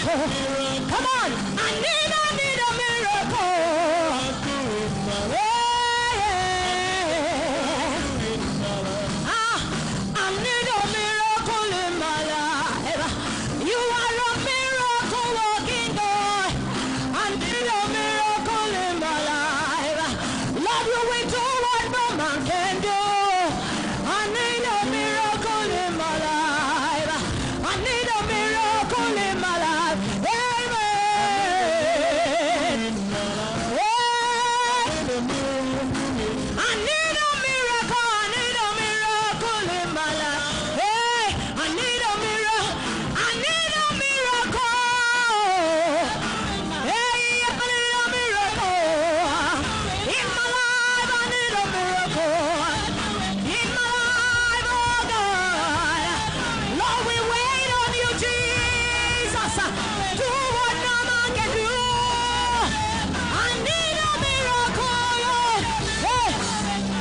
miracle. Come on. I need a miracle. I need a miracle in my life. You are a miracle working God. I need a miracle in my life. Lord, you will do what no man can do. I need a miracle in my life. I need a miracle in my life. Amen. I need a miracle. I need a miracle in my life. Hey, I need a miracle. I need a miracle. Hey, I need a miracle in my life. I need a miracle in my life, oh God. Lord, we wait on you, Jesus. Do what no man can do. I need a miracle, Lord. Hey,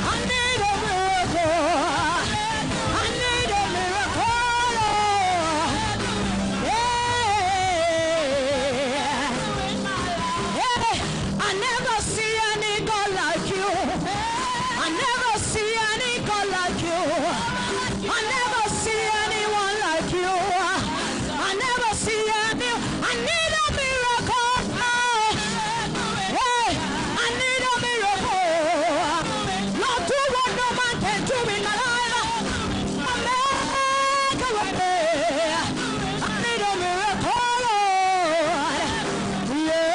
I need a miracle. I need a miracle, Lord. Yeah. I never see any God like you. I never see any God like you. I never see anyone like you. I never see any. I need a miracle. Hey, I need a miracle. Lord, do what no man can do in my life. Make a way. I need a miracle, Lord. Yeah.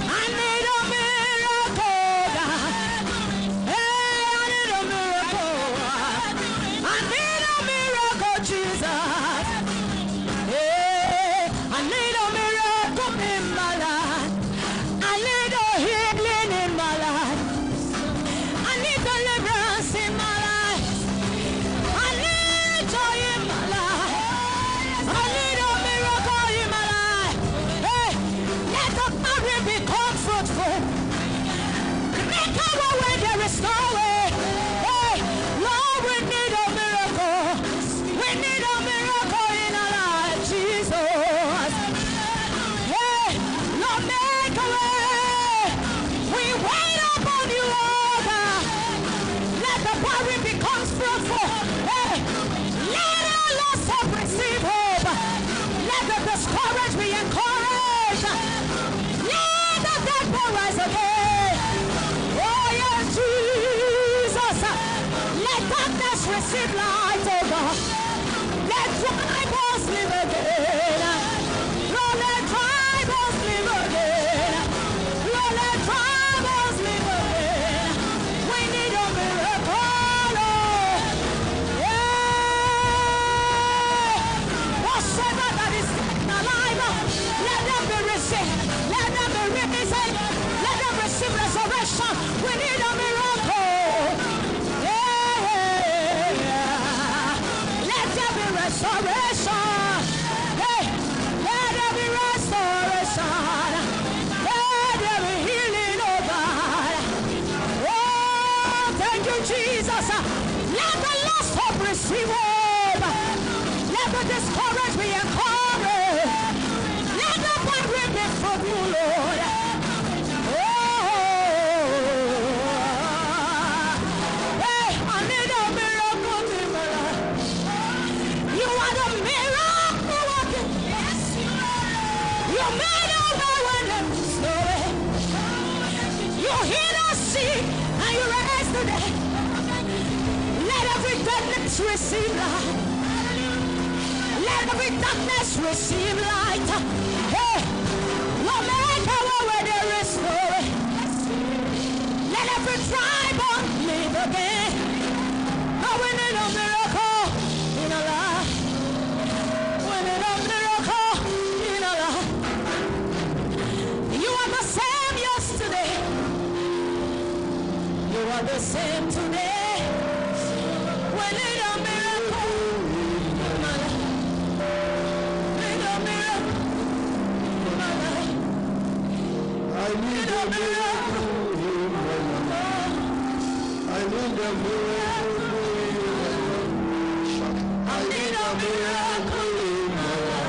I need a miracle, God. Hey, I need a miracle. I need a miracle, Jesus. Hey, I need a miracle in my life. I need a healing in my life. I need deliverance in my life. I need joy in my life. I need a miracle in my life. Hey, let the barren become fruitful. Make a way where there is no way. Hey, Lord, we need a miracle. We need a miracle in our life, Jesus. Hey, Lord, make a way. We wait upon you, Lord. Let the barren become fruitful. Hey, let our lost hope receive hope. Let the discouraged be encouraged. Let the dead boy rise again. Oh yes, Jesus. Let darkness receive light, oh God. Let dry bones live again. Lord, let dry bones live again. Lord, let dry bones live again. We need a miracle, Lord. Yeah. Whatsoever that is alive, let them be received. Let them be received. Let them receive resurrection. We need a miracle. Yeah. Let there be restoration. Hey, let there be restoration. Let there be healing, oh God. Oh, thank you, Jesus. Let the lost hope receive hope. Let the discouraged be encouraged. Let the barren be fruitful, Lord. Oh, hey, I need a miracle in my life. You are the miracle working. You made a way when there was no way. You heal us sick and you raise the dead. Let every darkness receive light. Let every darkness receive light. Hey, Lord, make a way where there is no way. Let every tribe live again. Oh, we need a miracle in our life. We need a miracle in our life. You are the same yesterday. You are the same today. We need a miracle in my life. Need a miracle in my life. I need a miracle in my life. I need a miracle in my life. I need a miracle in my life.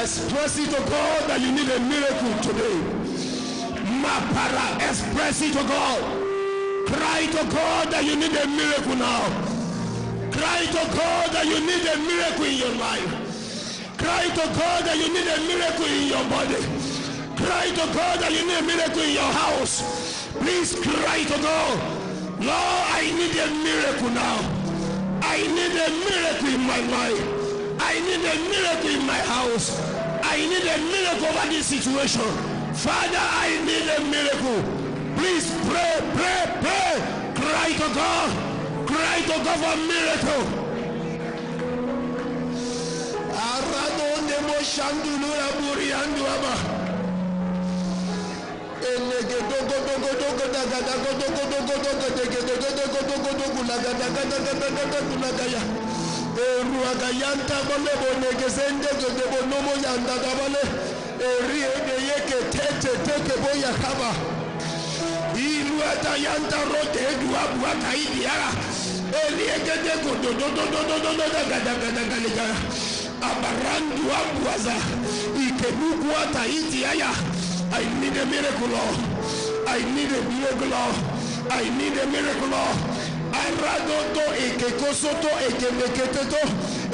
Express it to God that you need a miracle today. Express it to God. Cry to God that you need a miracle now. Cry to God that you need a miracle in your life. Cry to God that you need a miracle in your body. Cry to God that you need a miracle in your house. Please cry to God. Lord, I need a miracle now. I need a miracle in my life. I need a miracle in my house. I need a miracle over this situation. Father, I need a miracle. Please pray, pray, pray. Cry to God. Cry to God for a miracle. Ruagayanta bole bonegezende de bonomo yanda gabale rie de yeke tete boya kaba iluata yanta rote dua bua kaidiara eliege de do gada abarandu abuaza ikebugu ataiti aya. I need a miracle, Lord. I need a miracle, Lord. I need a miracle, Lord. Aradoto ekekosoto ekemeketeto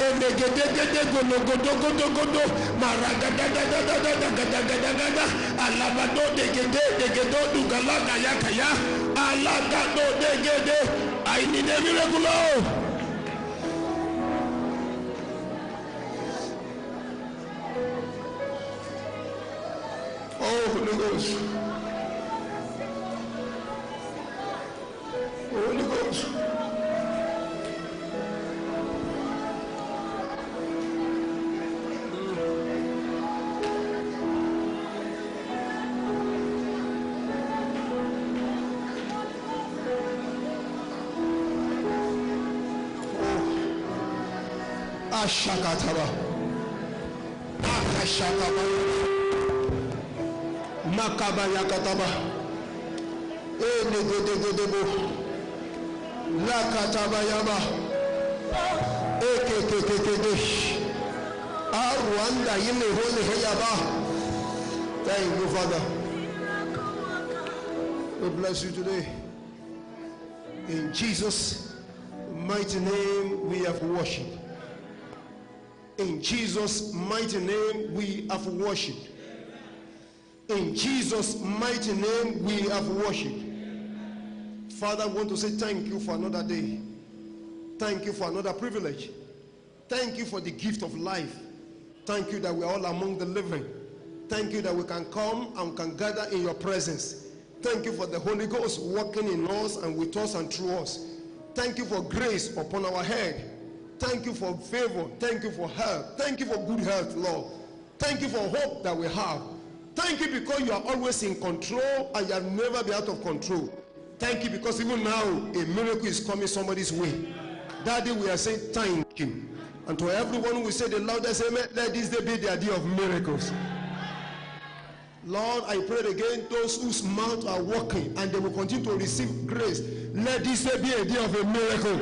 emegedegede gonogodogodogodo maragadadadadadadadadadada alabado degedo dugalaga yakaya alagado degede. I need a miracle, Lord. Holy Ghost. Holy Ghost. Ashakataba. Akashakaba. Makabayakataba. Enegodebo. Lakatabayaba. Ekekekekeke. Arwanda yine hone heyaba. Thank you, Father. We bless you today. In Jesus' mighty name we have worshiped. In Jesus' mighty name we have worshipped. In Jesus' mighty name we have worshipped. Father, I want to say thank you for another day. Thank you for another privilege. Thank you for the gift of life. Thank you that we are all among the living. Thank you that we can come and can gather in your presence. Thank you for the Holy Ghost working in us and with us and through us. Thank you for grace upon our head. Thank you for favor. Thank you for help. Thank you for good health, Lord. Thank you for hope that we have. Thank you because you are always in control and you have never been out of control. Thank you because even now a miracle is coming somebody's way. Daddy, we are saying thank you. And to everyone who will say the loudest amen, let this day be the day of miracles. Lord, I pray again those whose mouths are working and they will continue to receive grace. Let this day be a day of a miracle.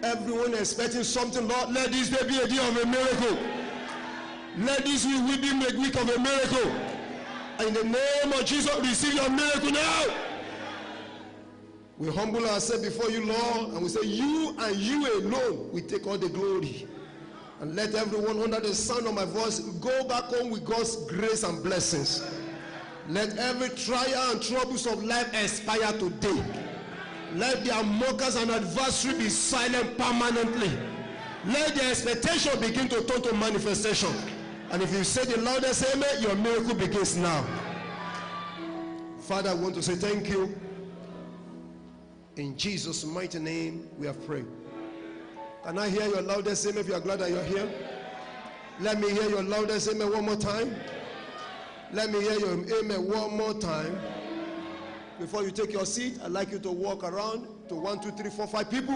Everyone expecting something, Lord, let this day be a day of a miracle. Let this week be a week of a miracle. In the name of Jesus, receive your miracle now. We humble ourselves before you, Lord, and we say, you and you alone will take all the glory. And let everyone under the sound of my voice go back home with God's grace and blessings. Let every trial and troubles of life expire today. Let their mockers and adversary be silent permanently. Let their expectation begin to turn to manifestation. And if you say the loudest amen, your miracle begins now. Father, I want to say thank you. In Jesus' mighty name, we have prayed. Can I hear your loudest amen if you are glad that you're here? Let me hear your loudest amen one more time. Let me hear your amen one more time. Before you take your seat, I'd like you to walk around to 1, 2, 3, 4, 5 people.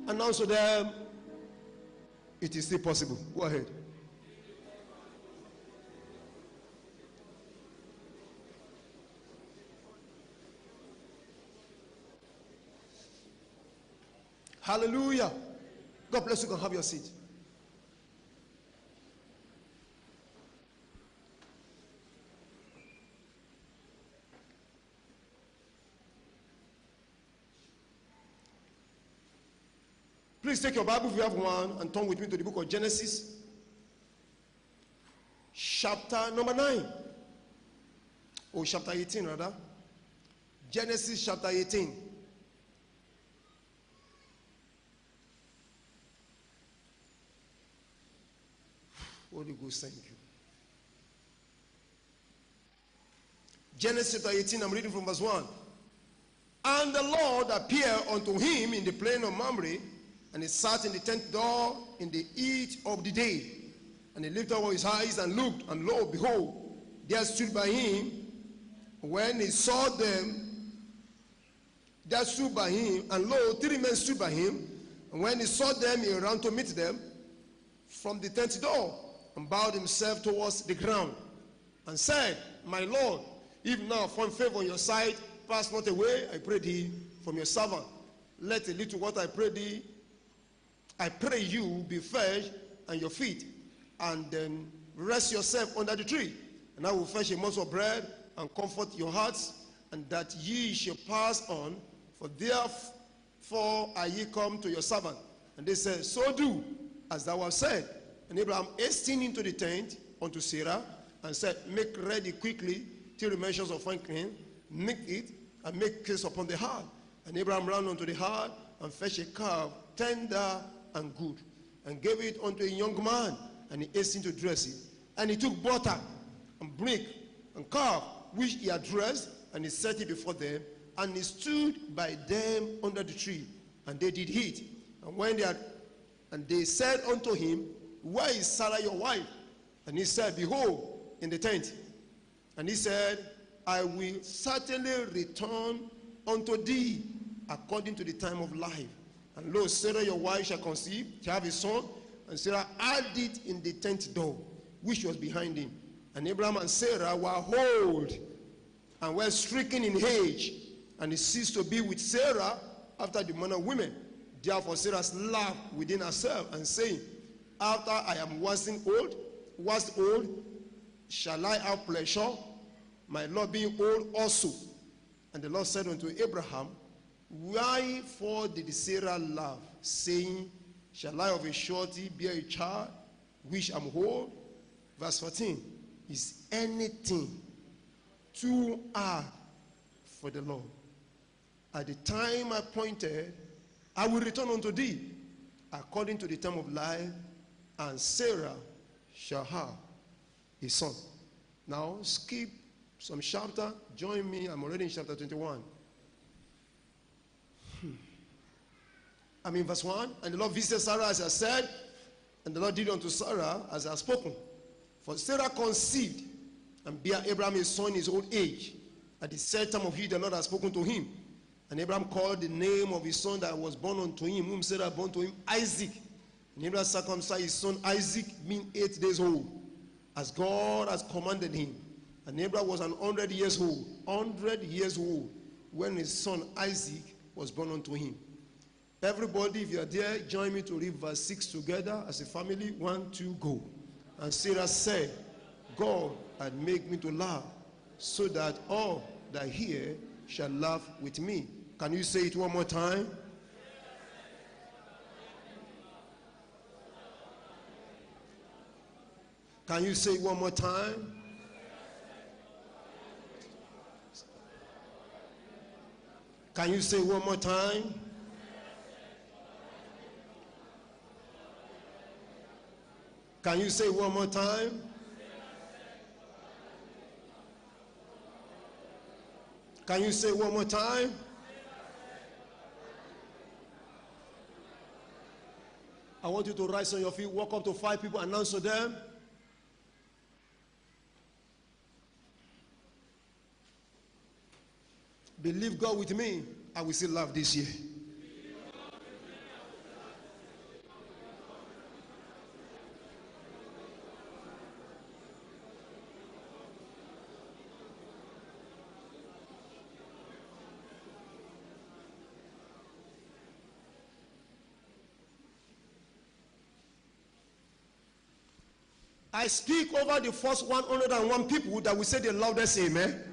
Announce to them, it is still possible. Go ahead. Hallelujah. God bless you. You can have your seat. Please take your Bible if you have one and turn with me to the book of Genesis, chapter number 9. Or chapter 18 rather. Genesis chapter 18. Holy Ghost, thank you. Genesis chapter 18, I'm reading from verse 1. And the Lord appeared unto him in the plain of Mamre, and he sat in the tent door in the heat of the day. And he lifted up his eyes and looked, and lo, behold, there stood by him, when he saw them, there stood by him, and lo, 3 men stood by him. And when he saw them, he ran to meet them from the tent door, and bowed himself towards the ground, and said, My Lord, if now found favor on your sight, pass not away, I pray thee, from your servant. Let a little what I pray thee, I pray you, be fresh and your feet, and then rest yourself under the tree. And I will fetch a morsel of bread, and comfort your hearts, and that ye shall pass on, for therefore are ye come to your servant. And they said, So do, as thou hast said. And Abraham hastened into the tent unto Sarah, and said, Make ready quickly 3 measures of fine grain, knead it, and make cakes upon the hearth. And Abraham ran unto the hearth, and fetched a calf, tender and good, and gave it unto a young man, and he hastened to dress it. And he took butter, and milk, and calf which he had dressed, and he set it before them, and he stood by them under the tree, and they did eat. And they said unto him, where is Sarah your wife? And he said, behold, in the tent. And he said, I will certainly return unto thee according to the time of life. And lo, Sarah your wife shall conceive, shall have a son. And Sarah had it in the tent door, which was behind him. And Abraham and Sarah were old, and were stricken in age. And he ceased to be with Sarah after the manner of women. Therefore Sarah laughed within herself, and saying, after I am waxing old, shall I have pleasure, my Lord being old also? And the Lord said unto Abraham, wherefore did Sarah laugh, saying, shall I of a surety bear a child, which am old? Verse 14, is anything too hard for the Lord? At the time appointed, I will return unto thee, according to the time of life, and Sarah shall have a son. Now, skip some chapter. Join me. I'm already in chapter 21. I'm in verse 1. And the Lord visited Sarah as I said, and the Lord did unto Sarah as I have spoken. For Sarah conceived and bare Abraham a son in his old age. At the set time of year the Lord had spoken to him. And Abraham called the name of his son that was born unto him, whom Sarah born to him, Isaac. And Abraham circumcised his son Isaac, being 8 days old, as God has commanded him. And Abraham was 100 years old, 100 years old, when his son Isaac was born unto him. Everybody, if you are there, join me to read verse 6 together as a family. 1, 2, go. And Sarah said, God had made me to laugh, so that all that hear shall laugh with me. Can you say it one more time? Can you say it one more time? Can you say it one more time? Can you say it one more time? Can you say it one more time? I want you to rise on your feet, walk up to 5 people, announce to them. Believe God with me, I will still laugh this year. I speak over the first 101 people that will say the loudest amen.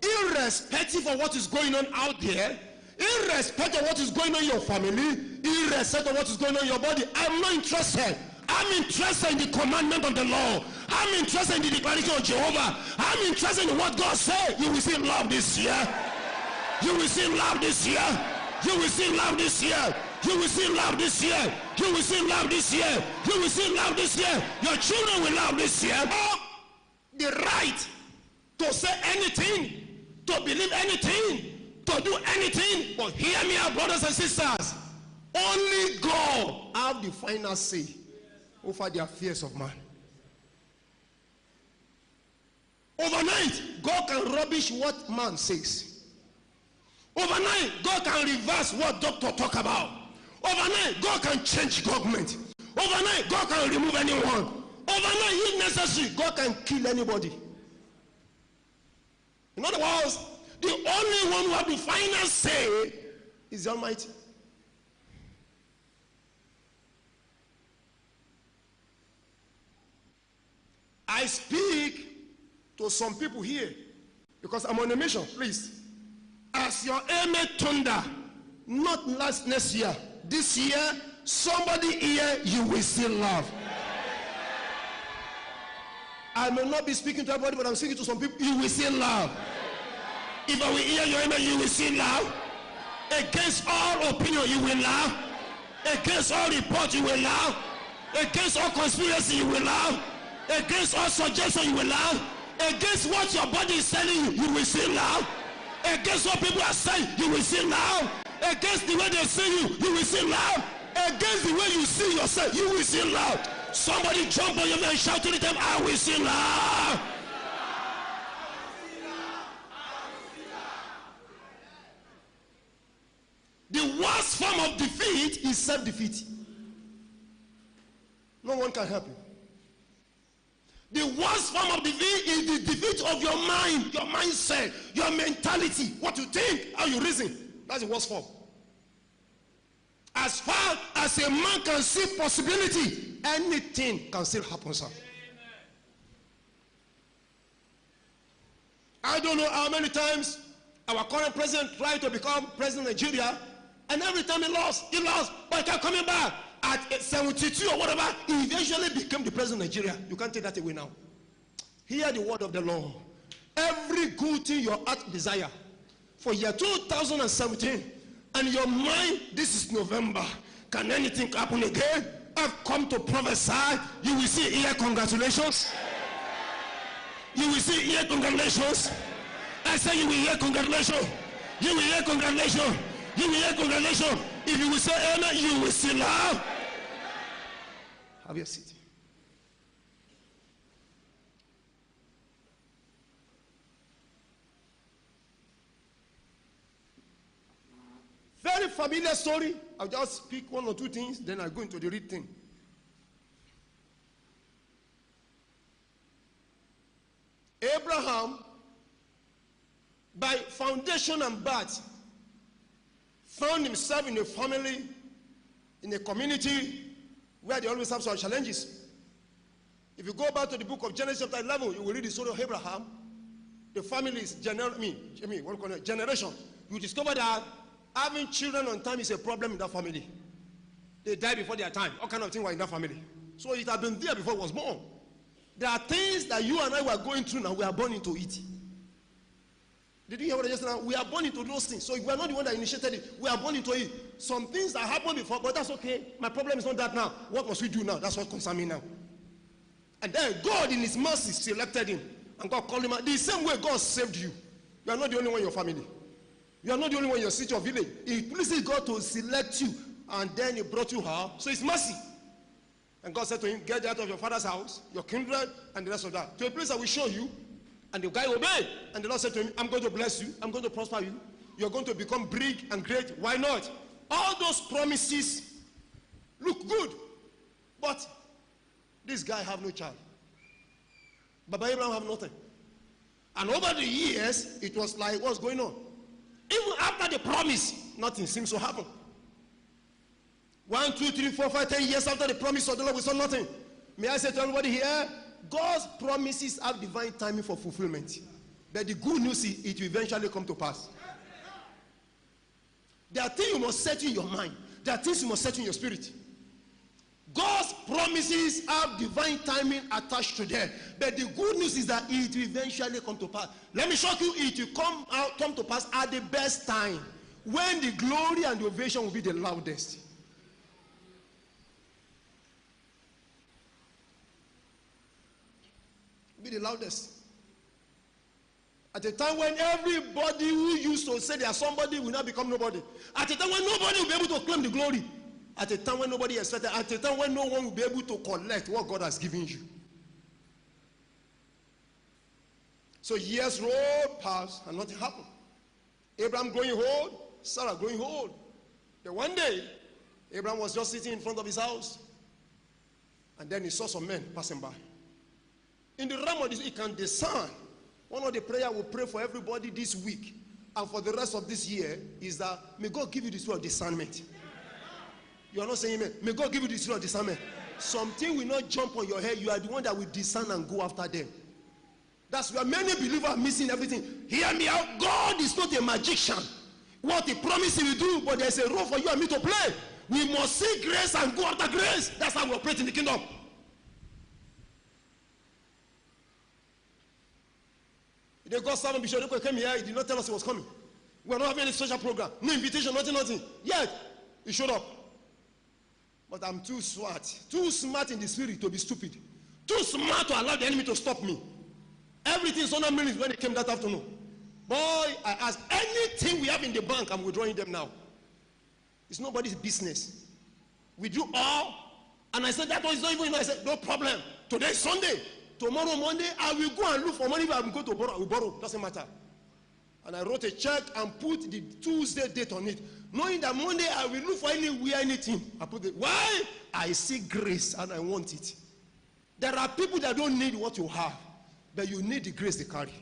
Irrespective of what is going on out there, irrespective of what is going on in your family, irrespective of what is going on in your body, I'm not interested. I'm interested in the commandment of the law. I'm interested in the declaration of Jehovah. I'm interested in what God said. You will see love this year. You will see love this year. You will see love this year. You will see love this year. You will see love this year. You will see love this year. Your children will love this year. The right to say anything, to believe anything, to do anything. But hear me out, brothers and sisters. Only God have the final say over the affairs of man. Overnight, God can rubbish what man says. Overnight, God can reverse what doctor talk about. Overnight, God can change government. Overnight, God can remove anyone. Overnight, if necessary, God can kill anybody. In other words, the only one who has the final say is the Almighty. I speak to some people here because I'm on a mission. Please, as your amen thunder, not next year, this year, somebody here, you will still love. I may not be speaking to everybody, but I'm speaking to some people. You will still love. If I will hear your amen, you will still love. Against all opinion, you will laugh. Against all report, you will laugh. Against all conspiracy, you will laugh. Against all suggestion, you will laugh. Against what your body is telling you, you will see loud. Against what people are saying, you will see loud. Against the way they see you, you will see loud. Against the way you see yourself, you will see loud. Somebody jump on your feet and shout to them, I will see loud. The worst form of defeat is self-defeat. No one can help you. The worst form of defeat is the defeat of your mind, your mindset, your mentality, what you think, how you reason. That's the worst form. As far as a man can see possibility, anything can still happen, sir. I don't know how many times our current president tried to become president of Nigeria, and every time he lost, but he kept coming back. At 72 or whatever, he eventually became the president of Nigeria. You can't take that away now. Hear the word of the Lord. Every good thing your heart desire for year 2017, and your mind, this is November, can anything happen again? I've come to prophesy. You will see here, congratulations. You will see here, congratulations. I say you will hear congratulations. You will hear congratulations. You will hear congratulations. If you will say amen, you will see loud. Have your seat. Very familiar story. I'll just speak one or two things, then I'll go into the read thing. Abraham, by foundation and birth, found himself in a family, in a community where they always have some challenges. If you go back to the book of Genesis chapter 11, you will read the story of Abraham. The family is generation. You discover that having children on time is a problem in that family. They die before their time. All kind of things were in that family. So it had been there before it was born. There are things that you and I were going through now, we are born into it. Did you hear what I just said? We are born into those things. So if we are not the one that initiated it, we are born into it. Some things that happened before, but that's okay. My problem is not that now. What must we do now? That's what concerns me now. And then God in his mercy selected him. And God called him out. The same way God saved you. You are not the only one in your family. You are not the only one in your city or village. It pleases God to select you. And then he brought you out. So it's mercy. And God said to him, get out of your father's house, your kindred, and the rest of that. To a place I will show you. And the guy obeyed. And the Lord said to him, I'm going to bless you. I'm going to prosper you. You're going to become big and great. Why not? All those promises look good. But this guy have no child. Baba Abraham have nothing. And over the years, it was like, what's going on? Even after the promise, nothing seems to happen. 1, 2, 3, 4, 5, 10 years after the promise of the Lord, we saw nothing. May I say to everybody here, God's promises have divine timing for fulfillment. But the good news is it will eventually come to pass. There are things you must set in your mind. There are things you must set in your spirit. God's promises have divine timing attached to them. But the good news is that it will eventually come to pass. Let me shock you, it will come to pass at the best time. When the glory and the ovation will be the loudest. Be the loudest. At a time when everybody who used to say they are somebody will now become nobody. At a time when nobody will be able to claim the glory. At a time when nobody expected. At a time when no one will be able to collect what God has given you. So years rolled past and nothing happened. Abraham growing old, Sarah growing old. Then one day, Abraham was just sitting in front of his house. And then he saw some men passing by. In the realm of this, he can discern. One of the prayer we'll pray for everybody this week and for the rest of this year is that may God give you the spirit of discernment. You are not saying amen. May God give you the spirit of discernment. Something will not jump on your head. You are the one that will discern and go after them. That's where many believers are missing everything. Hear me out. God is not a magician. What he promised he will do, but there's a role for you and me to play. We must seek grace and go after grace. That's how we operate in the kingdom. The God servant Bishop came here, he did not tell us he was coming. We are not having any social program. No invitation, nothing. Yet, he showed up. But I'm too smart in the spirit to be stupid. Too smart to allow the enemy to stop me. Everything is under minutes when it came that afternoon. Boy, I asked, anything we have in the bank, I'm withdrawing them now. It's nobody's business. We do all. And I said, that one is not even, I said, no problem. Today is Sunday. Tomorrow, Monday, I will go and look for money. If I'm going to borrow, I will borrow. Doesn't matter. And I wrote a check and put the Tuesday date on it. Knowing that Monday, I will look for anywhere, anything. I put it. Why? I see grace and I want it. There are people that don't need what you have, but you need the grace they carry.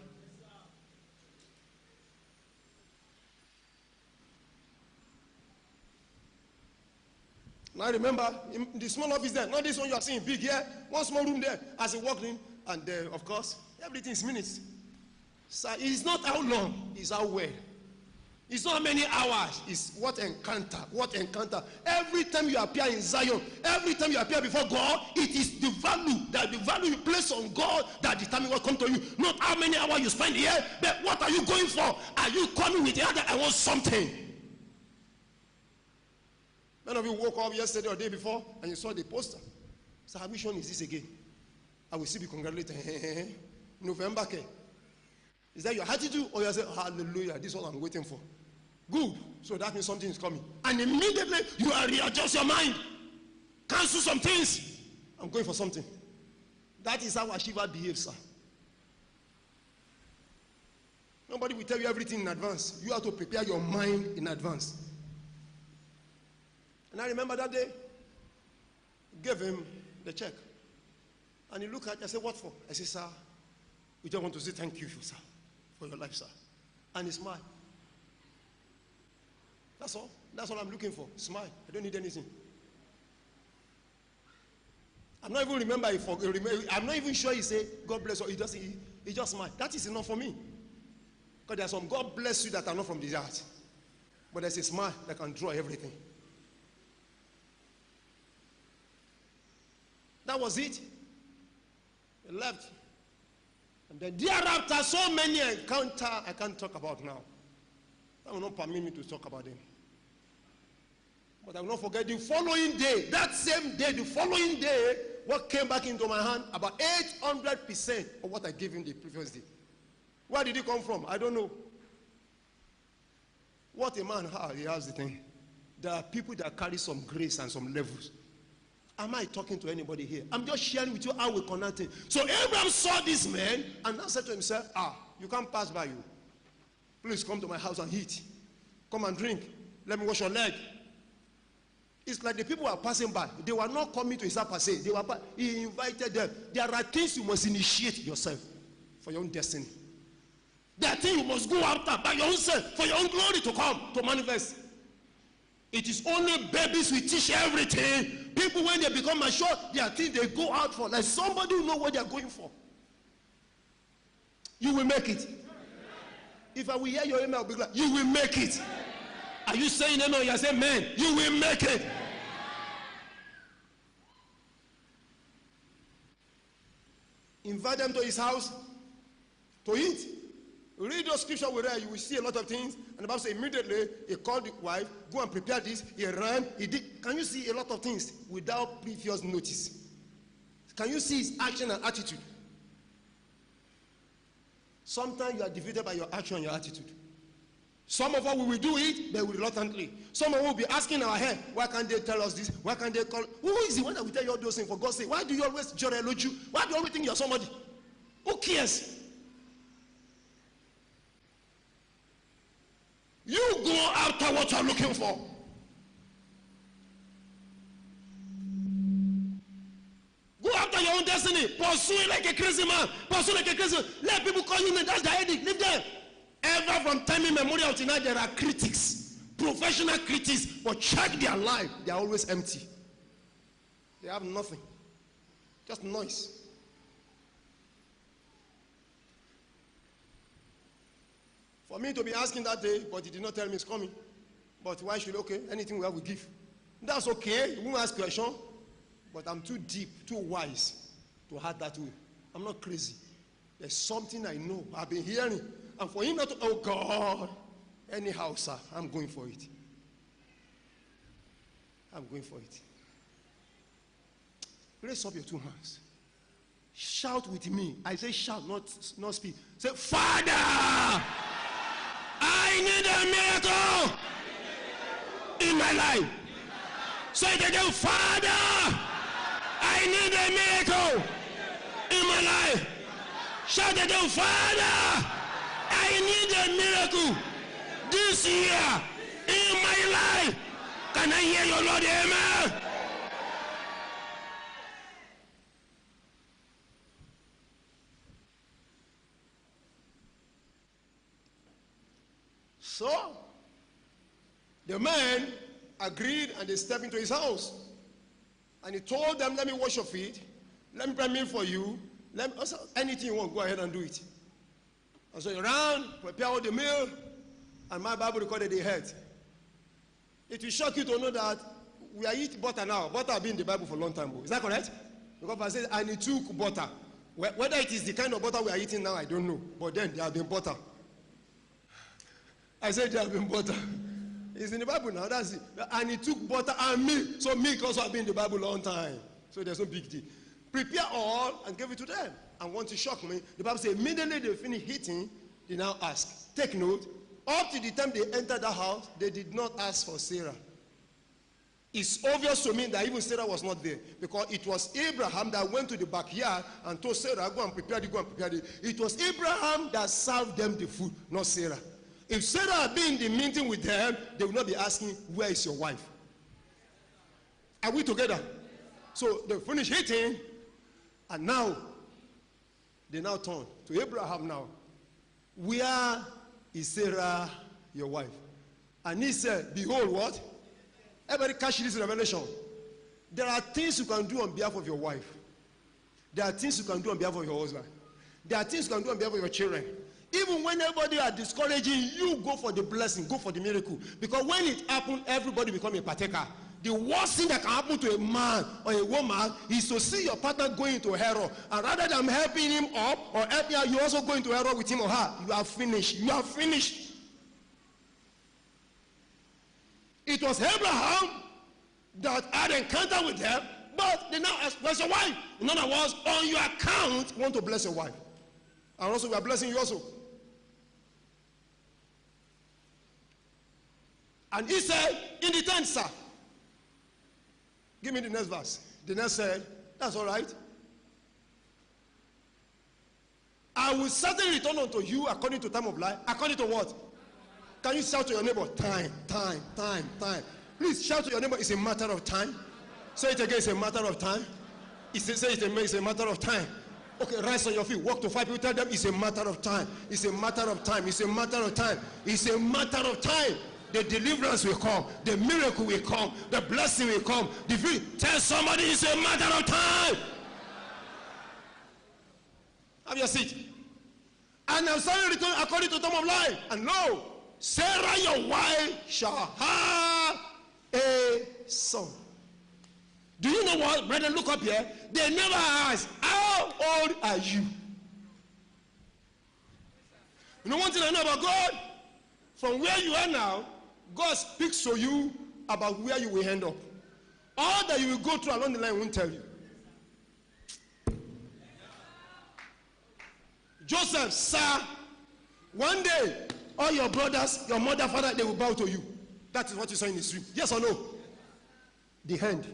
Now remember, in the small office there, not this one you are seeing big here, one small room there, as he walked in, and of course, everything is minutes. So it's not how long, it's how well. It's not how many hours, it's what encounter, what encounter. Every time you appear in Zion, every time you appear before God, it is the value you place on God that determines what comes to you. Not how many hours you spend here, but what are you going for? Are you coming with the other, I want something? Many of you woke up yesterday or the day before and you saw the poster. So which one is this again? I will still be congratulated. November, okay. Is that your attitude or you say, hallelujah, this is what I'm waiting for? Good. So that means something is coming. And immediately you readjust your mind. Cancel some things. I'm going for something. That is how Shiva behaves, sir. Nobody will tell you everything in advance. You have to prepare your mind in advance. And I remember that day, gave him the check. And he looked at it, I said, what for? I said, sir, we just want to say thank you, sir, for your life, sir. And he smiled. That's all. That's all I'm looking for. Smile. I don't need anything. I'm not even I'm not even sure he said, God bless you. He just smiled. That is enough for me. Because there's some God bless you that are not from the heart. But there's a smile that can draw everything. That was it. He left. And then thereafter, so many encounters I can't talk about now. That will not permit me to talk about them. But I will not forget the following day, that same day, the following day, what came back into my hand, about 800% of what I gave him the previous day. Where did it come from? I don't know. What a man has, he has the thing. There are people that carry some grace and some levels. Am I talking to anybody here? I'm just sharing with you how we're connecting. So Abraham saw this man and now said to himself, you can't pass by you. Please come to my house and eat. Come and drink. Let me wash your leg. It's like the people were passing by. They were not coming to his house per se. He invited them. There are things you must initiate yourself for your own destiny. There are things you must go after by your own self for your own glory to come, to manifest. It is only babies we teach everything. People, when they become mature, there are things they go out for. Like somebody who knows what they are going for. You will make it. If I will hear your amen, I'll be glad. You will make it. Are you saying amen? You are saying amen. You will make it. Invite them to his house to eat. Read those scriptures we read, you will see a lot of things. And the Bible says immediately he called the wife, go and prepare this. He ran, he did. Can you see a lot of things without previous notice? Can you see his action and attitude? Sometimes you are defeated by your action and your attitude. Some of us we will do it, but reluctantly. Some of us will be asking our head, why can't they tell us this? Why can't they call? Who is the one that will tell you all those things? For God's sake, why do you always eloge you? Why do you always think you're somebody? Who cares? You go after what you're looking for. Go after your own destiny. Pursue it like a crazy man. Pursue like a crazy man. Let people call you, man. That's the headache. Leave them. Ever from time immemorial to now, there are critics. Professional critics. But check their life. They are always empty. They have nothing. Just noise. For me to be asking that day, but he did not tell me it's coming. But why should, okay, anything we have, we give. That's okay. You won't ask a question. But I'm too deep, too wise to have that way. I'm not crazy. There's something I know. I've been hearing. And for him not to, oh God. Anyhow, sir, I'm going for it. I'm going for it. Raise up your two hands. Shout with me. I say shout, not speak. Say, Father, I need a miracle in my life. Say it again, Father, I need a miracle in my life. Shout it again, Father, I need a miracle this year in my life. Can I hear your Lord? Amen. So, the man agreed and they stepped into his house. And he told them, let me wash your feet. Let me prepare meal for you. Also, anything you want, go ahead and do it. And so he ran, prepared all the meal, and my Bible recorded they heard. It will shock you to know that we are eating butter now. Butter has been in the Bible for a long time. Is that correct? Because I said, and he took butter. Whether it is the kind of butter we are eating now, I don't know. But then there have been butter. I said there have been butter. It's in the Bible now. That's it. And he took butter and milk. So milk also has been in the Bible a long time. So there's no big deal. Prepare all and give it to them. And want to shock me, the Bible says immediately they finish eating, they now ask. Take note. Up to the time they entered the house, they did not ask for Sarah. It's obvious to me that even Sarah was not there, because it was Abraham that went to the backyard and told Sarah, go and prepare it, go and prepare it. It was Abraham that served them the food, not Sarah. If Sarah had been in the meeting with them, they would not be asking, where is your wife? Are we together? So they finished eating, and now, they now turn to Abraham now. Where is Sarah, your wife? And he said, behold what? Everybody catch this revelation. There are things you can do on behalf of your wife. There are things you can do on behalf of your husband. There are things you can do on behalf of your children. Even when everybody are discouraging, you go for the blessing, go for the miracle. Because when it happens, everybody becomes a partaker. The worst thing that can happen to a man or a woman is to see your partner going into error. And rather than helping him up or helping her, you also go into error with him or her. You are finished. You are finished. It was Abraham that had an encounter with them, but they now ask, where's your wife? In other words, on your account, you want to bless your wife. And also, we are blessing you also. And he said, in the tent, sir. Give me the next verse. The next said, that's all right. I will certainly return unto you according to time of life. According to what? Can you shout to your neighbor? Time, time, time, time. Please shout to your neighbor, it's a matter of time. Say it again, it's a matter of time. Say it's a matter of time. Okay, rise on your feet. Walk to 5 people. Tell them it's a matter of time. It's a matter of time. It's a matter of time. It's a matter of time. The deliverance will come. The miracle will come. The blessing will come. Tell somebody it's a matter of time. Have your seat. And I'm sorry, return according to the time of life. And lo, Sarah your wife shall have a son. Do you know what? Brethren, look up here. They never asked, how old are you? You know one thing I know about God? From where you are now, God speaks to you about where you will end up. All that you will go through along the line won't tell you. Joseph, sir, one day, all your brothers, your mother, father, they will bow to you. That is what you saw in the stream. Yes or no? The end.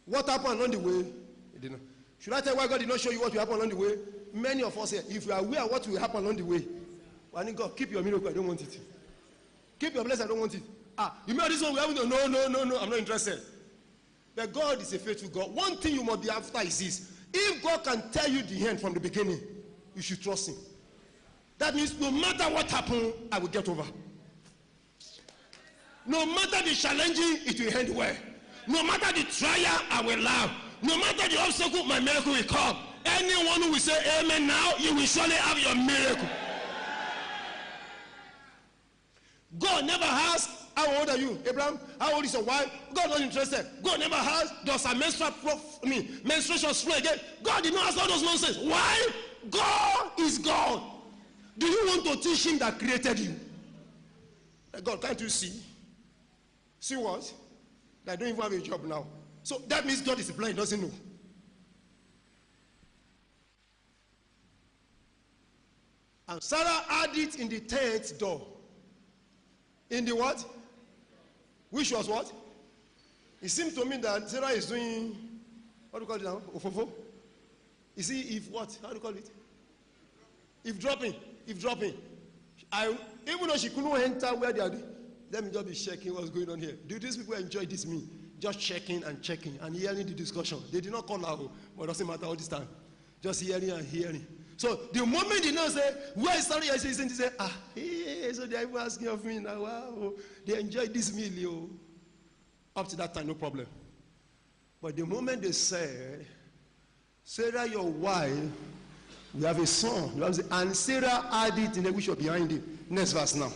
What happened along the way? He did not. Should I tell you why God did not show you what will happen along the way? Many of us here, if you are aware of what will happen along the way, I think God, keep your miracle, I don't want it. Keep your blessing, I don't want it. You know this one we haven't done? No, I'm not interested. But God is a faithful God. One thing you must be after is this. If God can tell you the end from the beginning, you should trust him. That means no matter what happens, I will get over. No matter the challenging, it will end well. No matter the trial, I will laugh. No matter the obstacle, my miracle will come. Anyone who will say amen now, you will surely have your miracle. God never asked, how old are you, Abraham? How old is your wife? God not interested. God never asked, does a menstruation flow again? God did not ask all those nonsense. Why? God is God. Do you want to teach him that created you? God, can't you see? See what? I don't even have a job now. So that means God is blind, doesn't know. And Sarah had it in the 10th door. In the what? Which was what? It seemed to me that Sarah is doing, what do you call it now? Ofofo? You see, if what? How do you call it? If dropping. Even though she couldn't enter where they are, let me just be checking what's going on here. Do these people enjoy this me? Just checking and hearing the discussion. They did not call out, but it doesn't matter all this time. Just hearing and hearing. So the moment they now say, where is Sarah? I say, hey, so they are even asking of me now. Wow, they enjoy this meal. Up to that time, no problem. But the moment they said, Sarah, your wife, we have a son. And Sarah had it in the which was behind him. Next verse now.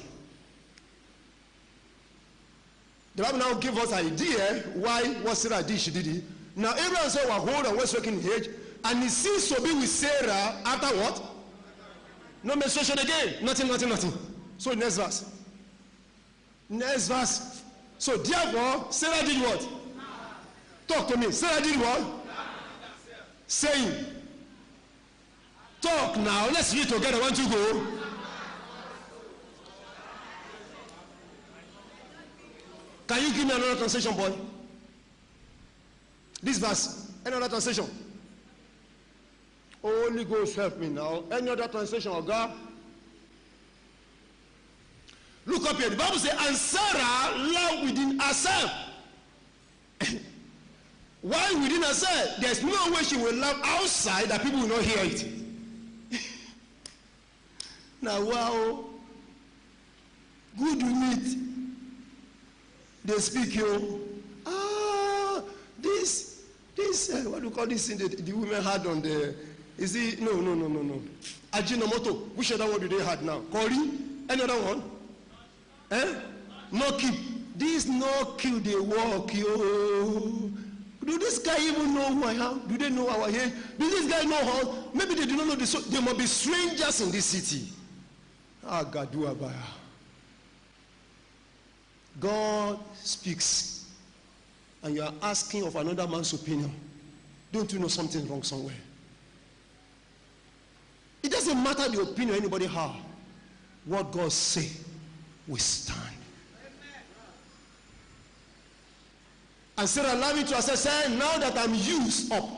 The Bible now give us an idea why what Sarah did, she did it. Now Abraham said, well, hold on, what's working in age? And he seems to be with Sarah after what? No menstruation again. Nothing. So next verse. So therefore, Sarah did what? Talk to me. Sarah did what? Saying. Talk now. Let's read together. 1, 2, go. Can you give me another translation, boy? This verse. Any other translation? Holy Ghost, help me now. Any other translation, oh God? Look up here. The Bible says, and Sarah loved within herself. Why within herself? There's no way she will love outside that people will not hear it. Now, wow. Good meat. They speak, yo. This, what do you call this thing that the women had on the, is it, no. Ajinomoto. Which other one do they have now? Curry? Any other one? No keep. This no kill they walk, yo. Do this guy even know who I am? Do they know our age? Do this guy know how? Maybe they do not know this. There must be strangers in this city. Gaduabaya. God speaks, and you are asking of another man's opinion. Don't you know something wrong somewhere? It doesn't matter the opinion anybody has. What God say, we stand. And Sarah allowed me to assess, say, now that I'm used up.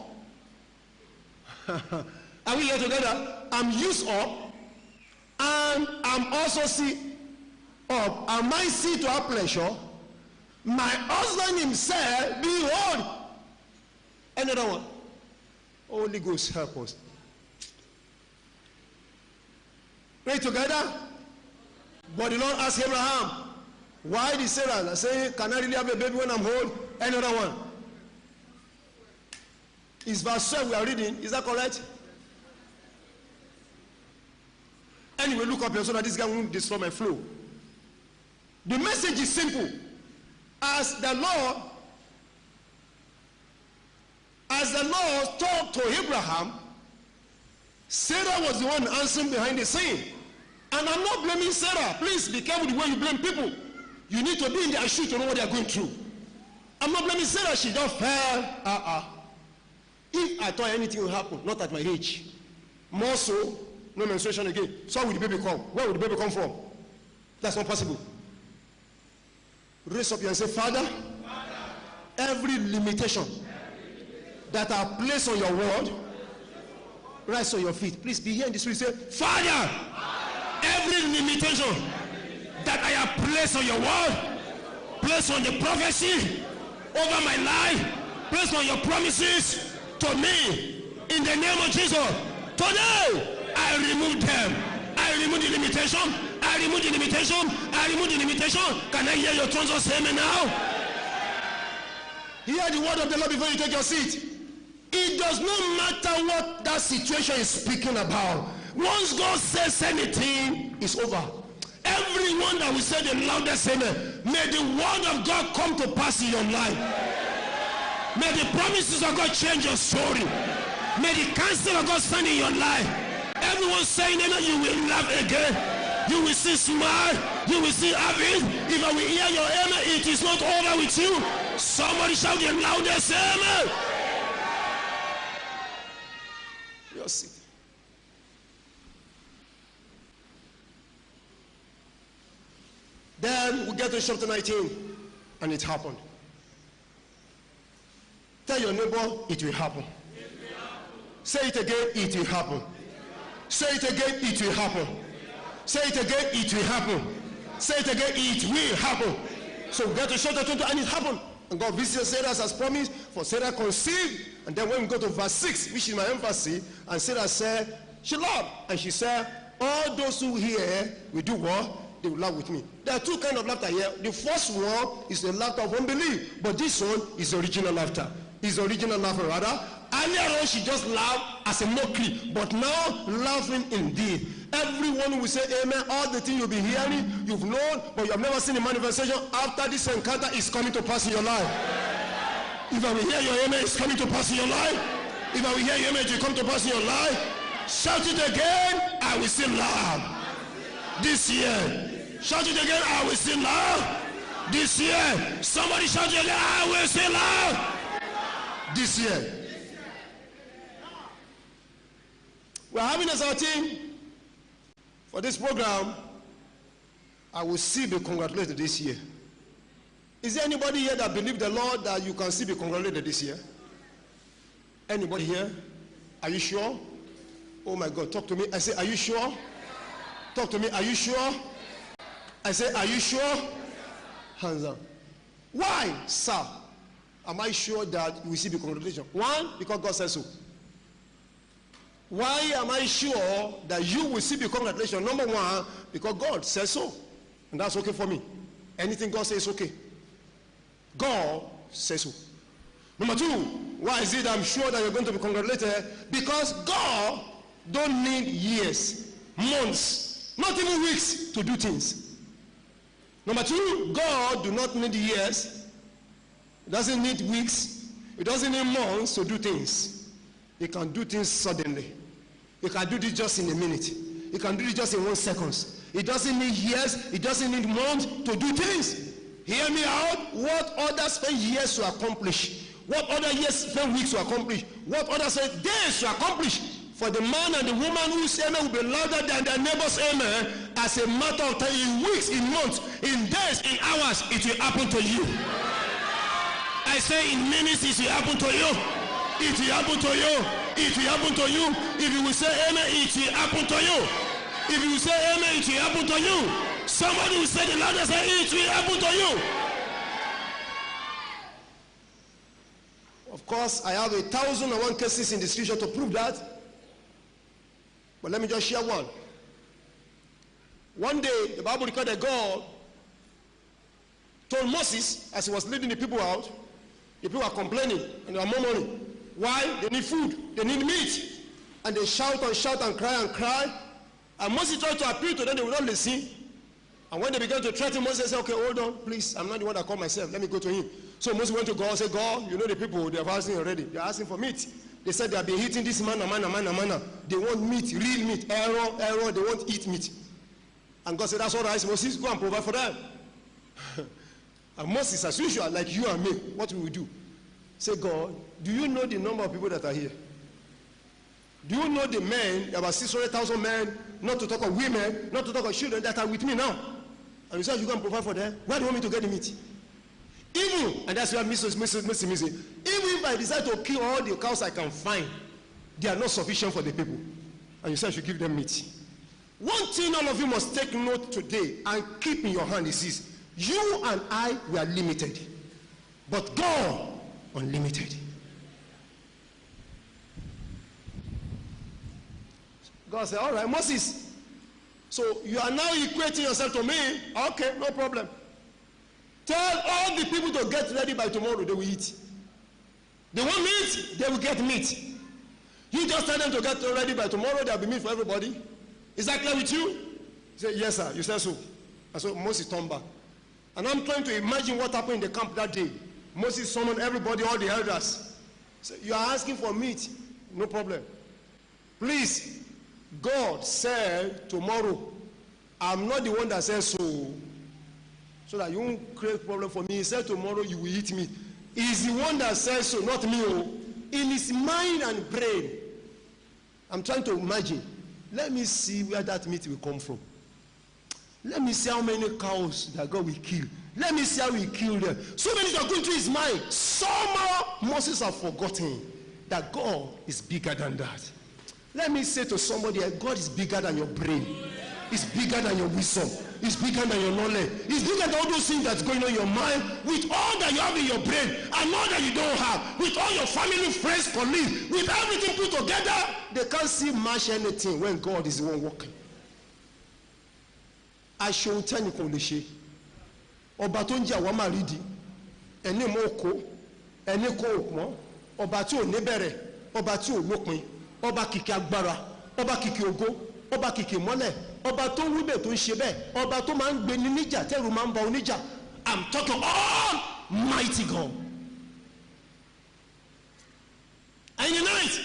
Are we here together? I'm used up, and I'm also see up. And my see to our pleasure. My husband himself, behold. Another one. Holy Ghost, help us. Pray together. But the Lord asked Abraham, why did Sarah say, can I really have a baby when I'm old? Another one. Is verse 12 we are reading. Is that correct? Anyway, look up here so that this guy won't destroy my flow. The message is simple. As the Lord talked to Abraham, Sarah was the one answering behind the scene. And I'm not blaming Sarah. Please be careful the way you blame people. You need to be in their shoes to know what they are going through. I'm not blaming Sarah. She just fell. If I thought anything will happen, not at my age. More so, no menstruation again. So will the baby come? Where will the baby come from? That's not possible. Raise up your hand and say, Father, every limitation that are placed on your word, rise on your feet. Please be here in the street. Say, Father, every limitation that I have placed on your word, placed on the prophecy over my life, placed on your promises to me, in the name of Jesus, today I remove them. I remove the limitation. I remove the limitation. I remove the limitation. Can I hear your tongues of saying now? Hear the word of the Lord before you take your seat. It does not matter what that situation is speaking about. Once God says anything, it's over. Everyone that will say the loudest amen, may the word of God come to pass in your life. May the promises of God change your story. May the counsel of God stand in your life. Everyone saying amen, you will laugh again. You will see smile. You will see happy. If I will hear your amen, it is not over with you. Somebody shout the loudest amen. Your seat. Then we get to chapter 19, and it happened. Tell your neighbor, it will happen. Say it again, it will happen. Say it again, it will happen. Say it again, it will happen. Say it again, it will happen. So we get to chapter 20, and it happened. And God visited Sarah as promised, for Sarah conceived. And then when we go to verse 6, which is my emphasis, and Sarah said, she laughed. And she said, all those who hear will do what? They will laugh with me. There are two kinds of laughter here. The first one is the laughter of unbelief. But this one is original laughter. It's original laughter rather. Earlier on, she just laughed as a mockery. But now, laughing indeed. Everyone will say amen. All the things you'll be hearing, you've known, but you have never seen a manifestation. After this encounter is coming to pass in your life. If I will hear your amen, it's coming to pass in your life. If I will hear your amen, it will come to pass in your life. Shout it again, I will still laugh. This year. Shout it again, I will still laugh. This year. Somebody shout it again, I will still laugh. This year. We're having as our team for this program, I will still be congratulated this year. Is there anybody here that believes the Lord that you can still be congratulated this year? Anybody here? Are you sure? Oh my God, talk to me. I say, are you sure? Talk to me, are you sure? I say, are you sure? Hands up. Why, sir, am I sure that you will still be congratulated? One, because God says so. Why am I sure that you will still be congratulated? Number one, because God says so. And that's okay for me. Anything God says is okay. God says so. Number two, why is it I'm sure that you're going to be congratulated? Because God don't need years, months, not even weeks to do things. Number two, God do not need years. He doesn't need weeks. He doesn't need months to do things. He can do things suddenly. He can do this just in a minute. He can do it just in 1 second. He doesn't need years. He doesn't need months to do things. Hear me out. What others spend years to accomplish? What other years spend weeks to accomplish? What others spend days to accomplish? For the man and the woman whose amen will be louder than their neighbor's amen, as a matter of time, in weeks, in months, in days, in hours, it will happen to you. I say in minutes, it will happen to you. It will happen to you. It will happen to you. If you will say amen, it will happen to you. If you will say amen, it will happen to you. Somebody will say the loudest, say it will happen to you. Of course, I have 1,001 cases in the scripture to prove that. But let me just share one. One day, the Bible recorded God told Moses, as he was leading the people out, the people are complaining and they are murmuring. Why? They need food. They need meat. And they shout and cry and cry. And Moses tried to appeal to them. They would not listen. And when they began to threaten Moses, said, okay, hold on, please. I'm not the one that called myself. Let me go to him. So Moses went to God and said, God, you know the people, they are fasting already. They are asking for meat. They said they have been eating this manna. They want meat, real meat, error. They won't eat meat. And God said, that's all right, Moses, go and provide for them. And Moses, as usual, like you and me, what will we do? Say, God, do you know the number of people that are here? Do you know the men, about 600,000 men, not to talk of women, not to talk of children that are with me now? And you said you can provide for them. Where do you want me to get the meat? Even, and that's why Mrs. even if I decide to kill all the cows I can find, they are not sufficient for the people. And you said I should give them meat. One thing all of you must take note today and keep in your hand is this. You and I, we are limited. But God, unlimited. God said, all right, Moses, so you are now equating yourself to me. Okay, no problem. Tell all the people to get ready by tomorrow, they will eat. They want meat, they will get meat. You just tell them to get ready by tomorrow, there will be meat for everybody. Is that clear with you? He said, yes, sir. You said so. And so Moses turned back. And I'm trying to imagine what happened in the camp that day. Moses summoned everybody, all the elders. Said, you are asking for meat? No problem. Please, God said tomorrow, I'm not the one that says so. So that you won't create problem for me. He said tomorrow you will eat meat. He's the one that says so, not me. In his mind and brain, I'm trying to imagine. Let me see where that meat will come from. Let me see how many cows that God will kill. Let me see how he killed them. So many are going through his mind. Somehow Moses have forgotten that God is bigger than that. Let me say to somebody, God is bigger than your brain. It's bigger than your wisdom. It's bigger than your knowledge. It's bigger than all those things that's going on in your mind. With all that you have in your brain and all that you don't have, with all your family, friends, colleagues, with everything put together, they can't see much anything when God is the one working. I show tell you kò ọba tó ń jẹ́ àwa máa rí di ẹni mọ́ oko ẹni kó òpọ́n ọba tí ò ní bẹ̀rẹ̀ ọba tí ò lópin ọba kìkì agbára ọba kìkì ògo ọba kìkì mọ́lẹ̀ ọba tó ń wíbẹ̀ tó ń ṣe bẹ́ẹ̀ ọba tó máa ń gbé ní níjà tẹ́rù máa ń ba oníjà. I'm talking Almighty God. And in the night,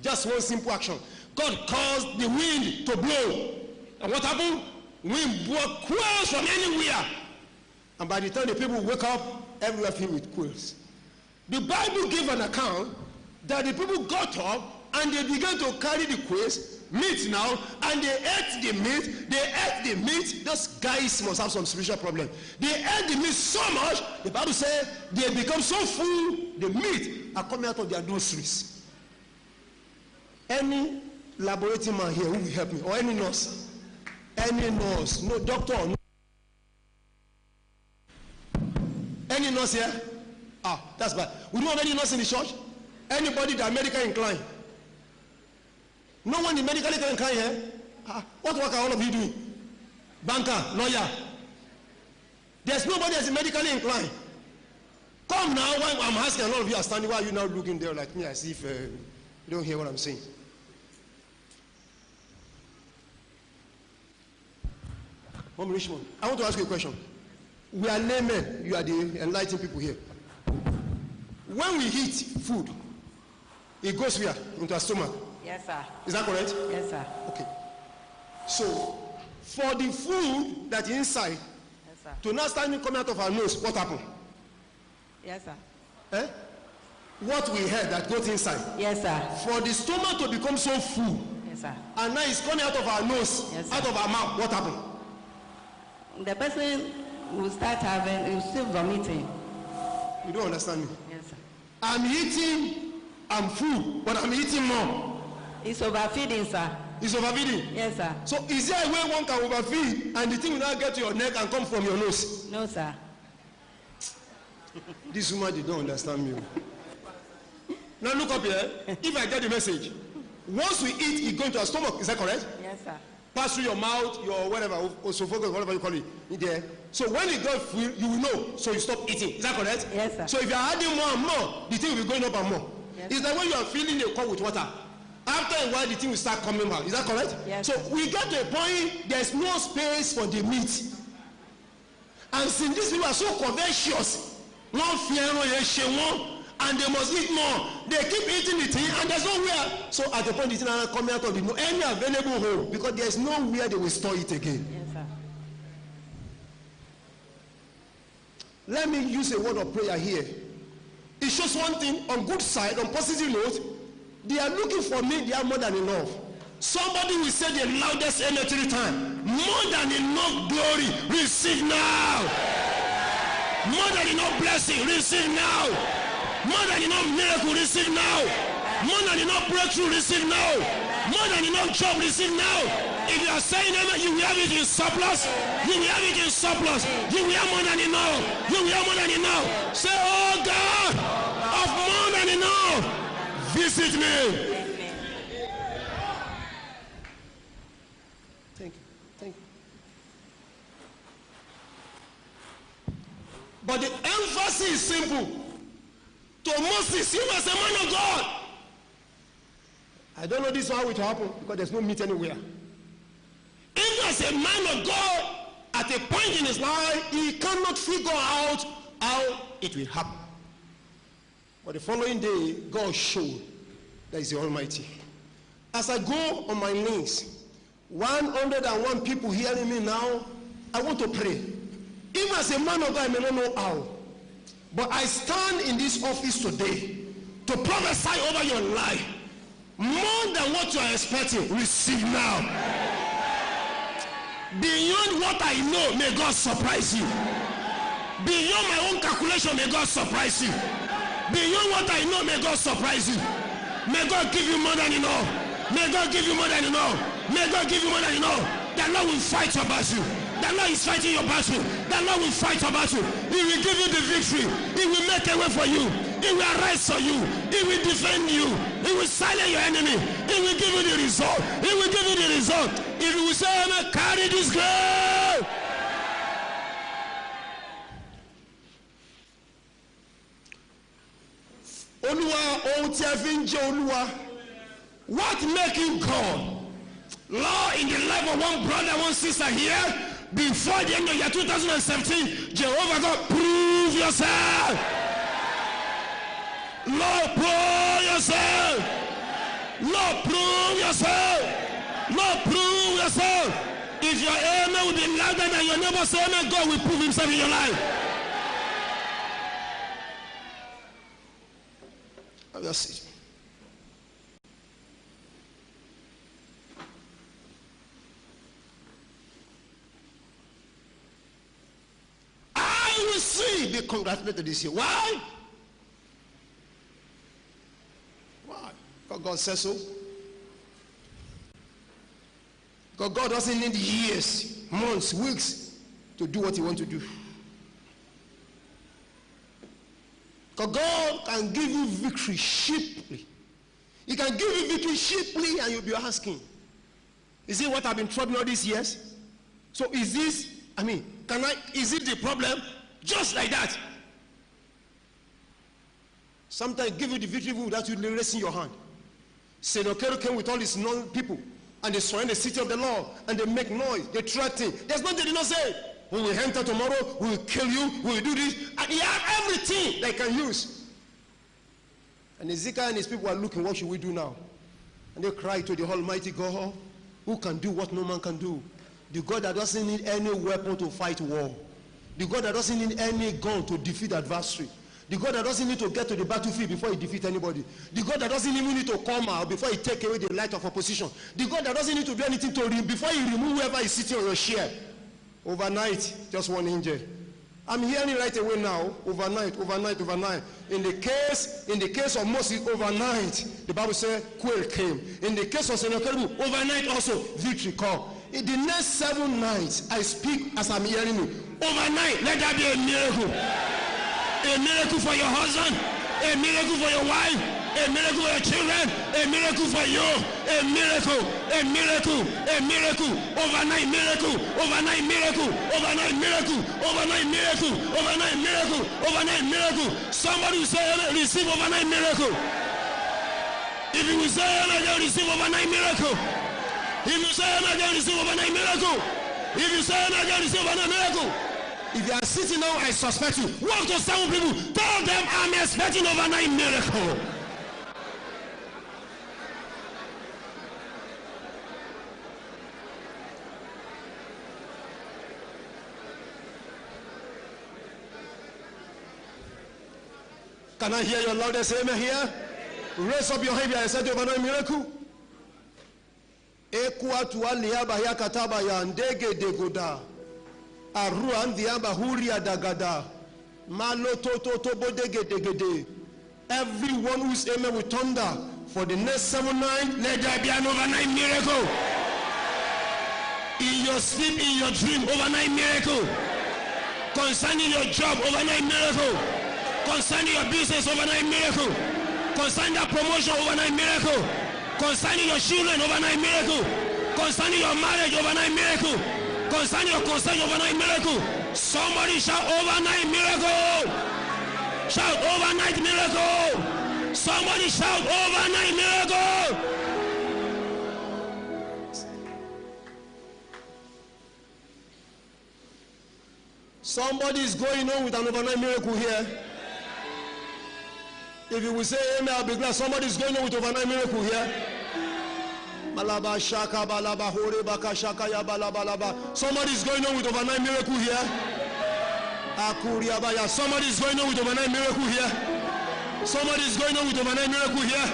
just one simple action. God caused the wind to blow. And what happened? Wind blew quails from anywhere. And by the time the people wake up, everywhere filled with quails. The Bible gives an account that the people got up and they began to carry the quails, meat now, and they ate the meat. They ate the meat. Those guys must have some spiritual problem. They ate the meat so much, the Bible says they become so full, the meat are coming out of their nostrils. Any laboratory man here who will help me, or any nurse, no doctor, no. Any nurse here? That's bad. We don't have any nurse in the church. Anybody that medical inclined? No one is medically inclined here. What work are all of you doing? Banker, lawyer. There's nobody that's medically inclined. Come now. Why I'm asking, a lot of you are standing. Why are you now looking there like me as if you don't hear what I'm saying? Mom Richmond, I want to ask you a question. We are laymen. You are the enlightened people here. When we eat food, it goes where? Into our stomach. Yes, sir. Is that correct? Yes, sir. Okay. So, for the food that is inside, yes, sir, to not start coming out of our nose, what happened? Yes, sir. What we heard that goes inside. Yes, sir. For the stomach to become so full, yes, sir, and now it's coming out of our nose, yes, sir, out of our mouth, what happened? The person will start having, he will still vomiting. You don't understand me? Yes, sir. I'm eating, I'm full, but I'm eating more. It's overfeeding, sir. It's overfeeding? Yes, sir. So is there a way one can overfeed and the thing will not get to your neck and come from your nose? No, sir. This woman did not understand me. Now look up here. If I get the message, once we eat, it goes into our stomach. Is that correct? Yes, sir. Pass through your mouth, your whatever, esophagus, whatever you call it, in there. So when it got full, you will know. So you stop eating. Is that correct? Yes, sir. So if you are adding more and more, the thing will be going up and more. Yes, it's like when you are filling a cup with water. After a while, the thing will start coming out. Is that correct? Yes. So we get to a point, there's no space for the meat. And since these people are so covetous, and they must eat more, they keep eating the thing, and there's nowhere. So at the point, the thing is coming out of the any available hole, because there's nowhere they will store it again. Yes, sir. Let me use a word of prayer here. It shows one thing on good side, on positive note. They are looking for me, they are more than enough. Somebody will say the loudest amen 3 times. More than enough glory, receive now. More than enough blessing, receive now. More than enough miracle, receive now. More than enough breakthrough, receive now. More than enough job, receive now. If you are saying amen, you will have it in surplus. You will have it in surplus. You will have more than enough. You will have more than enough. Say, oh God, of more than enough. Visit me. Thank you. Thank you. But the emphasis is simple. To Moses, he was a man of God. I don't know this how it will happen because there's no meat anywhere. If as a man of God, at a point in his life, he cannot figure out how it will happen. But the following day, God showed that He's the Almighty. As I go on my knees, 101 people hearing me now, I want to pray. Even as a man of God, I may not know how. But I stand in this office today to prophesy over your life. More than what you are expecting, receive now. Beyond what I know, may God surprise you. Beyond my own calculation, may God surprise you. Beyond what I know, may God surprise you. May God give you more than enough. May God give you more than enough. May God give you more than enough. The Lord will fight your battle. The Lord is fighting your battle. The Lord will fight your battle. He will give you the victory. He will make a way for you. He will arise for you. He will defend you. He will silence your enemy. He will give you the result. He will give you the result. If you will say, Amen, carry this girl. What make you God? Lord, in the life of one brother, one sister here, before the end of year 2017, Jehovah God, prove yourself. Lord, prove yourself. Lord, prove yourself. Lord, prove yourself. If your amen will be louder than your neighbor's amen, God will prove himself in your life. Have your seat. I will see be congratulated this year. Why? Why? Because God says so. Because God doesn't need years, months, weeks to do what he wants to do. Because God can give you victory cheaply. He can give you victory cheaply, and you'll be asking, is it what I've been troubling all these years? So is this, is it the problem? Just like that. Sometimes give you the victory without you raising your hand. Sennacherib came with all his known people, and they surround the city of the Lord, and they make noise, they threaten. There's nothing they did not say. We will enter tomorrow, we will kill you, we will do this. And he had everything they can use. And Ezekiel and his people are looking, what should we do now? And they cry to the Almighty God, who can do what no man can do. The God that doesn't need any weapon to fight war. The God that doesn't need any gun to defeat adversary. The God that doesn't need to get to the battlefield before he defeats anybody. The God that doesn't even need to come out before he take away the light of opposition. The God that doesn't need to do anything to before he remove whoever is sitting on your chair. Overnight, just one angel. I'm hearing right away now, overnight. In the case of Moses, overnight, the Bible says, quail came. In the case of Sennacherib, overnight also, victory come. In the next 7 nights, I speak as I'm hearing you. Overnight, let there be a miracle. A miracle for your husband, a miracle for your wife, a miracle for your children, a miracle for you, a miracle, overnight miracle, overnight miracle, overnight miracle, overnight miracle, overnight miracle, overnight miracle. Somebody will say, receive overnight miracle. If you will say, receive overnight miracle. If you say, receive overnight miracle. If you say, receive overnight miracle. If you are sitting now, I suspect you. Walk to 7 people. Tell them I'm expecting overnight miracle. Can I hear your loudest amen here? Raise up your hand if you are expecting overnight miracle. Ekwa tualiaba ya kataba ya ndege degoda. Aruan diaba huria dagada. Malo toto bodege degede. Everyone who's amen with thunder for the next 7 nights, let there be an overnight miracle. In your sleep, in your dream, overnight miracle. Concerning your job, overnight miracle. Concerning your business, overnight miracle. Concerning that promotion, overnight miracle. Concerning your children, overnight miracle. Concerning your marriage, overnight miracle. Concerning your concern, overnight miracle. Somebody shout overnight miracle. Shout overnight miracle. Somebody shout overnight miracle. Somebody is going on with an overnight miracle here. If you will say amen, I'll be glad. Somebody is going on with overnight miracle here. Somebody is going on with overnight miracle here. Somebody is going on with overnight miracle here. Somebody is going on with overnight miracle here.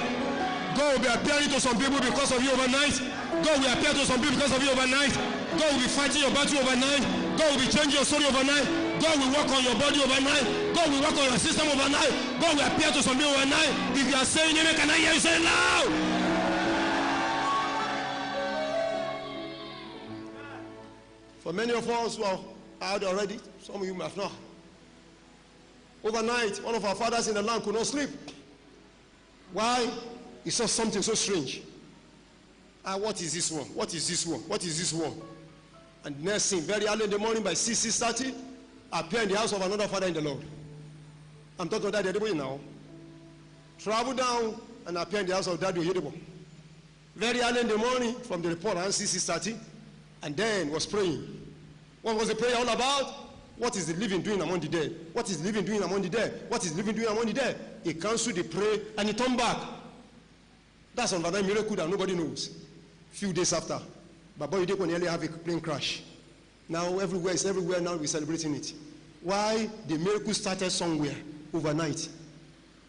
God will be appearing to some people because of you overnight. God will appear to some people because of you overnight. God will be fighting your battle overnight. God will be changing your story overnight. God will work on your body overnight. God will work on your system overnight. God will appear to somebody overnight. If you are saying amen, can I hear you say loud? For many of us who have heard already, some of you may have not. Overnight, one of our fathers in the land could not sleep. Why? He saw something so strange. What is this one? What is this one? What is this one? And next thing, very early in the morning by 6:30, appear in the house of another father in the Lord. I'm talking about Daddy Oyedebo now. Travel down and appear in the house of Daddy Oyedebo. Very early in the morning, from the report around 6:30, and then was praying. What was the prayer all about? What is the living doing among the dead? What is the living doing among the dead? What is the living doing among the dead? He cancelled the prayer and he turned back. That's another miracle that nobody knows. Few days after, Baba Oyedebo nearly have a plane crash. Now everywhere is everywhere. Now we're celebrating it. Why? The miracle started somewhere overnight.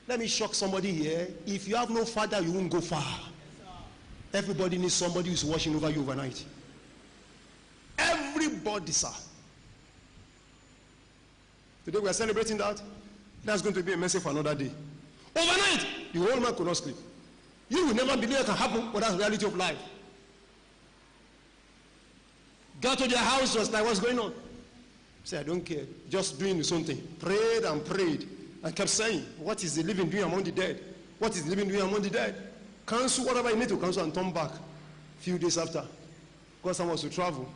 Let me shock somebody here. If you have no father, you won't go far. Everybody needs somebody who's watching over you overnight. Everybody, sir. Today we are celebrating that. That's going to be a message for another day. Overnight, the whole man could not sleep. You will never believe it can happen, but that's the reality of life. Got to their house, just like what's going on. Say, I don't care. Just doing his own thing. Prayed and prayed and kept saying, what is the living doing among the dead? What is the living doing among the dead? Cancel whatever you need to cancel and turn back. Few days after, because someone was to travel,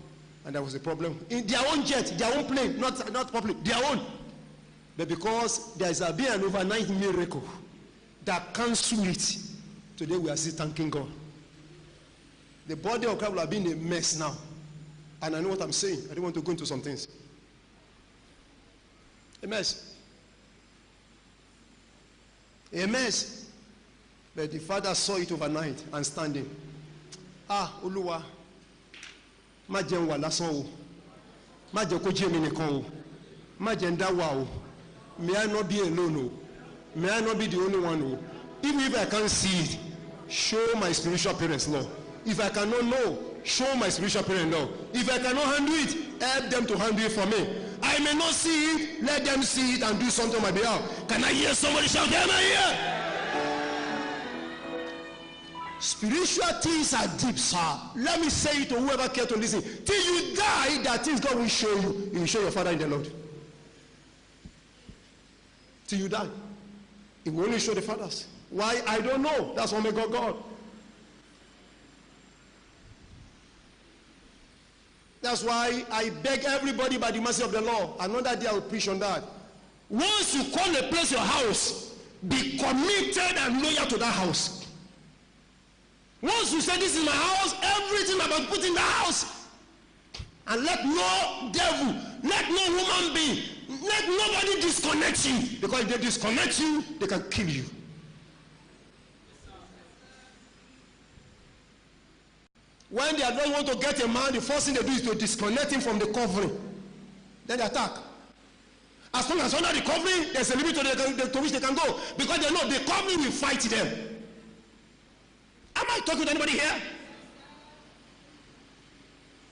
and there was a problem. In their own jet, their own plane, not public, their own. But because there is been an overnight miracle that cancelled it, today we are still thanking God. The body of Christ will have been a mess now. And I know what I'm saying. I don't want to go into some things. A mess. A mess. But the father saw it overnight and standing. Oluwa. Má jẹ́ n wà lásán o. Má jẹ́ kó jẹ́ mi nìkan o. Má jẹ́ n dá wà o. May I not be alone o. May I not be the only one o. Even if I can't see it, show my spiritual parents love. If I cannot know, show my spiritual parents love. If I cannot handle it, help them to handle it for me. I may not see it, let them see it and do something on my behalf. Can I hear somebody shout, am I here? Spiritual things are deep, sir. Let me say it to whoever cares to listen. Till you die, that things God will show you. He will show your Father in the Lord. Till you die. He will only show the fathers. Why? I don't know. That's what made God. That's why I beg everybody by the mercy of the Lord. Another day I will preach on that. Once you call a place your house, be committed and loyal to that house. Once you say this is my house, everything about put in the house. And let no devil, let no human being, let nobody disconnect you. Because if they disconnect you, they can kill you. When they don't want to get a man, the first thing they do is to disconnect him from the covering. Then they attack. As long as under the covering, there's a limit to which they can go. Because they know the covering will fight them. Am I talking to anybody here?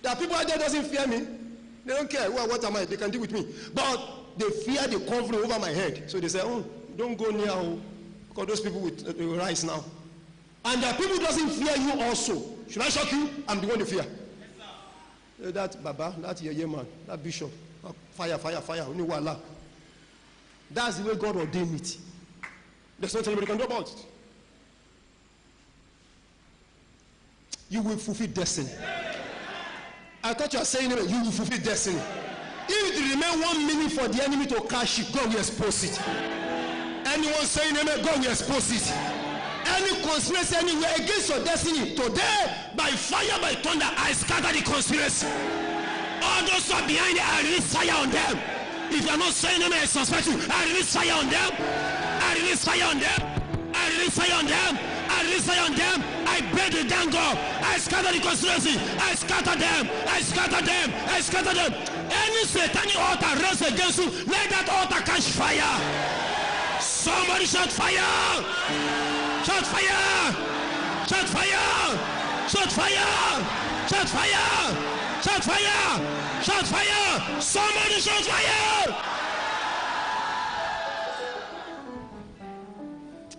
There are people out there that doesn't fear me. They don't care. Well, what am I? They can deal with me. But they fear the covering over my head. So they say, oh, don't go near. Because those people will rise now. And there are people who doesn't fear you also. Should I shock you? I'm the one to fear. Yes, that Baba, that Yeye man, that bishop. Fire, only wala. That's the way God ordained it. There's nothing anybody can do about it. You will fulfill destiny. I thought you were saying you will fulfill destiny. If it remain 1 minute for the enemy to crash it, God will expose it. Anyone saying amen, God will expose it. Any conspiracy anywhere against your destiny, today, by fire, by thunder, I scatter the conspiracy. All those who are behind it, I release fire on them. If you are not saying amen, I suspect you. I release fire on them. I release fire on them. I release fire on them. I release fire on them. I break the down God. I scatter the conspiracy. I scatter them. I scatter them. I scatter them. Any satanic altar raised against you, let that altar catch fire. Somebody shout fire. Shout fire. Shout fire. Shout fire. Shout fire. Shout fire! Shout fire! Somebody shout fire!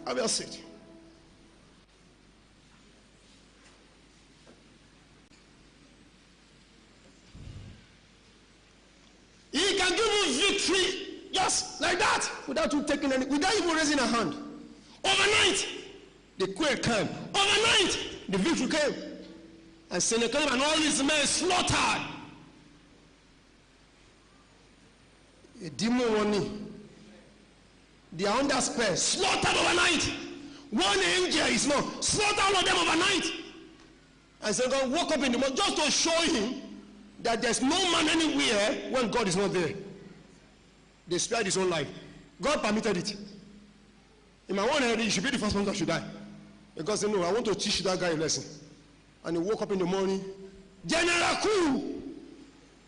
I will sit. He can give you victory just like that, without you taking any, without even raising a hand. Overnight, the quail came. Overnight, the victory came. And Sennacherib and all his men slaughtered. A demon warning. They are under spell. Slaughtered overnight. One angel is not. Slaughtered all of them overnight. And so God woke up in the morning just to show him that there's no man anywhere when God is not there. They spared his own life. God permitted it. In my own head, he should be the first one that should die. Because he said, no, I want to teach that guy a lesson. And he woke up in the morning. General Ku,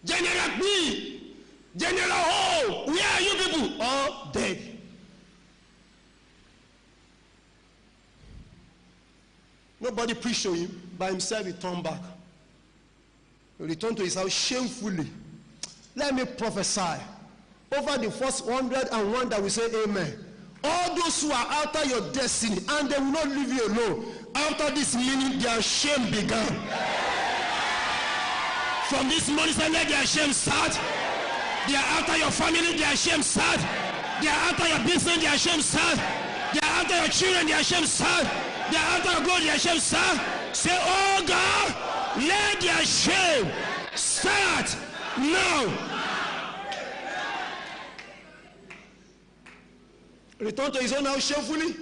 General B, General O, where are you people? All dead. Nobody preached to him. By himself, he turned back. He returned to his house shamefully. Let me prophesy. Over the first 101 that we say amen. All those who are after your destiny and they will not leave you alone. After this minute, their shame began. From this moment, let their shame start. They are after your family, their shame start. They are after your business, their shame start. They are after your children, their shame start. They are after your glory, their shame start. Say, oh God, let their shame start now. Returned to his own house shamefully.